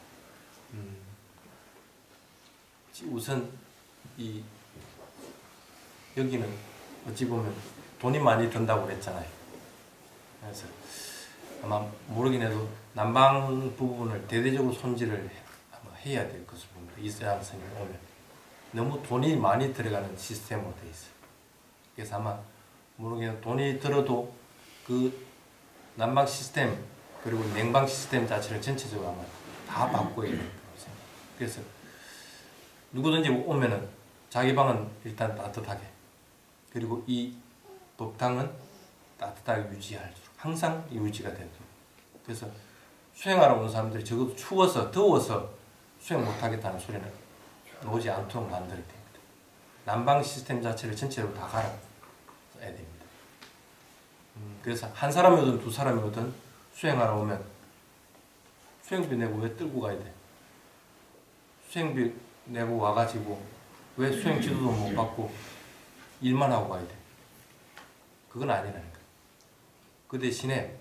우선 여기는 어찌 보면 돈이 많이 든다고 그랬잖아요. 그래서 아마 모르긴 해도 난방 부분을 대대적으로 손질을 아마 해야 될 것으로 봅니다. 이스라엘 스님이 오면 너무 돈이 많이 들어가는 시스템으로 되어 있어요. 그래서 아마 모르긴 해도 돈이 들어도 그 난방 시스템 그리고 냉방 시스템 자체를 전체적으로 아마 다 바꿔야 될 거라고 생각합니다. 그래서 누구든지 오면은 자기 방은 일단 따뜻하게 그리고 이 법당은 따뜻하게 유지할 수 항상 유지가 되도록 그래서 수행하러 온 사람들이 적어도 추워서 더워서 수행 못하겠다는 소리는 나오지 않도록 만들어야 됩니다. 난방 시스템 자체를 전체로 다 갈아야 됩니다. 그래서 한 사람이 오든 두 사람이 오든 수행하러 오면 수행비 내고 왜 끌고 가야 돼? 수행비 내고 와가지고 왜 수행 지도도 못 받고 일만 하고 가야 돼? 그건 아니라니까. 그 대신에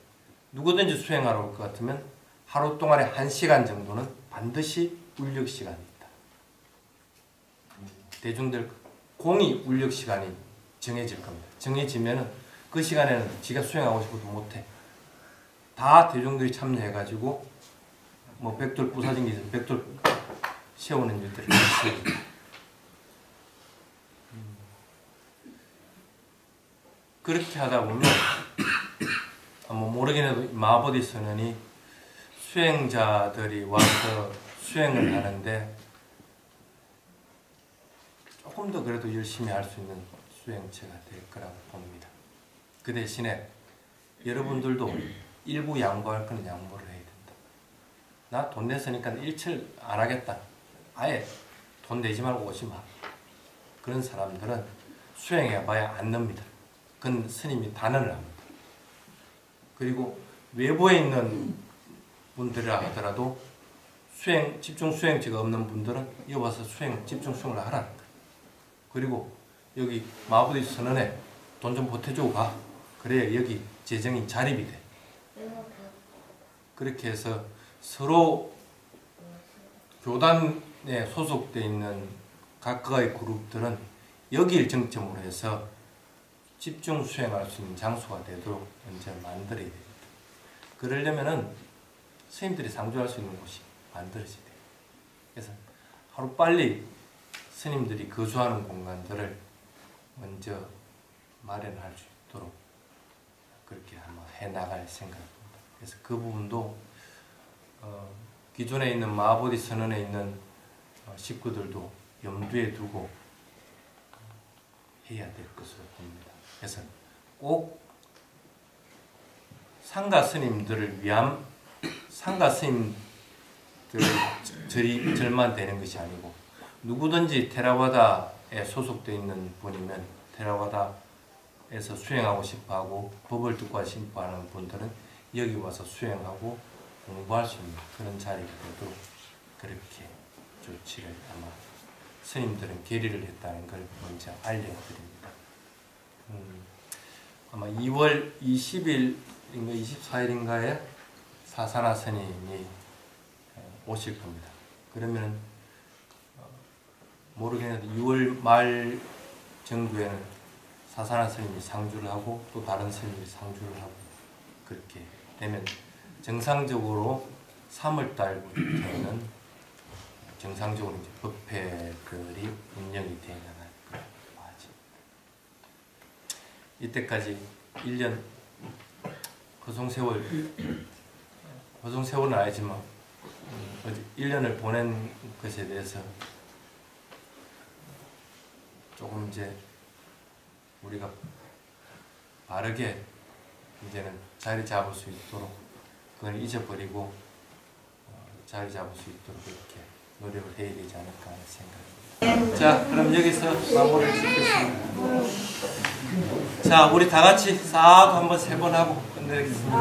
누구든지 수행하러 올 것 같으면 하루 동안에 1시간 정도는 반드시 울력 시간이 있다. 대중들 공이 울력 시간이 정해질 겁니다. 정해지면은 그 시간에는 지가 수행하고 싶어도 못해. 다 대중들이 참여해가지고 뭐 벽돌 부사진 게 있어서 벽돌 세우는 일들을 했습니다. 그렇게 하다 보면 뭐 모르긴 해도 마하보디 선언이 수행자들이 와서 수행을 하는데 조금 더 그래도 열심히 할 수 있는 수행체가 될 거라고 봅니다. 그 대신에 여러분들도 일부 양보할 거는 양보를 해야 된다. 나 돈 냈으니까 일칠 안 하겠다. 아예 돈 내지 말고 오지 마. 그런 사람들은 수행해봐야 안 납니다. 그건 스님이 단언을 합니다. 그리고 외부에 있는 분들이라 하더라도 집중 수행지가 없는 분들은 여기 와서 집중 수행을 하라는 거예요. 그리고 여기 마부디 선언에 돈 좀 보태주고 가. 그래야 여기 재정이 자립이 돼. 그렇게 해서 서로 교단에 소속되어 있는 각각의 그룹들은 여기를 정점으로 해서 집중 수행할 수 있는 장소가 되도록 먼저 만들어야 됩니다. 그러려면은 스님들이 상주할 수 있는 곳이 만들어져야 돼요. 그래서 하루빨리 스님들이 거주하는 공간들을 먼저 마련할 수 있도록 그렇게 한번 해나갈 생각입니다. 그래서 그 부분도 기존에 있는 마보디 선언에 있는 식구들도 염두에 두고 해야 될 것으로 봅니다. 그래서 꼭 상가 스님들을 위한 상가 스님들 절만 되는 것이 아니고 누구든지 테라와다에 소속되어 있는 분이면 테라와다에서 수행하고 싶어하고 법을 듣고 싶어하는 분들은 여기 와서 수행하고 공부할 수 있는 그런 자리가 되도록 그렇게 조치를 아마 스님들은 계리를 했다는 걸 먼저 알려드립니다. 아마 2월 20일인가 24일인가에 사사나 스님이 오실 겁니다. 그러면 모르겠는데 6월 말 정도에는 사사나 스님이 상주를 하고 또 다른 스님이 상주를 하고 그렇게 되면 정상적으로 3월 달부터는 정상적으로 이제 법회들이 운영이 되어야 할 거죠. 이때까지 1년 허송세월은 아니지만 1년을 보낸 것에 대해서 조금 이제 우리가 바르게 이제는 자리 잡을 수 있도록 그걸 잊어버리고 자리 잡을 수 있도록 이렇게 노력을 해야 되지 않을까 하는 생각입니다. 자, 그럼 여기서 마무리를 짓겠습니다. 자, 우리 다 같이 사도 한번 3번 하고 끝내겠습니다.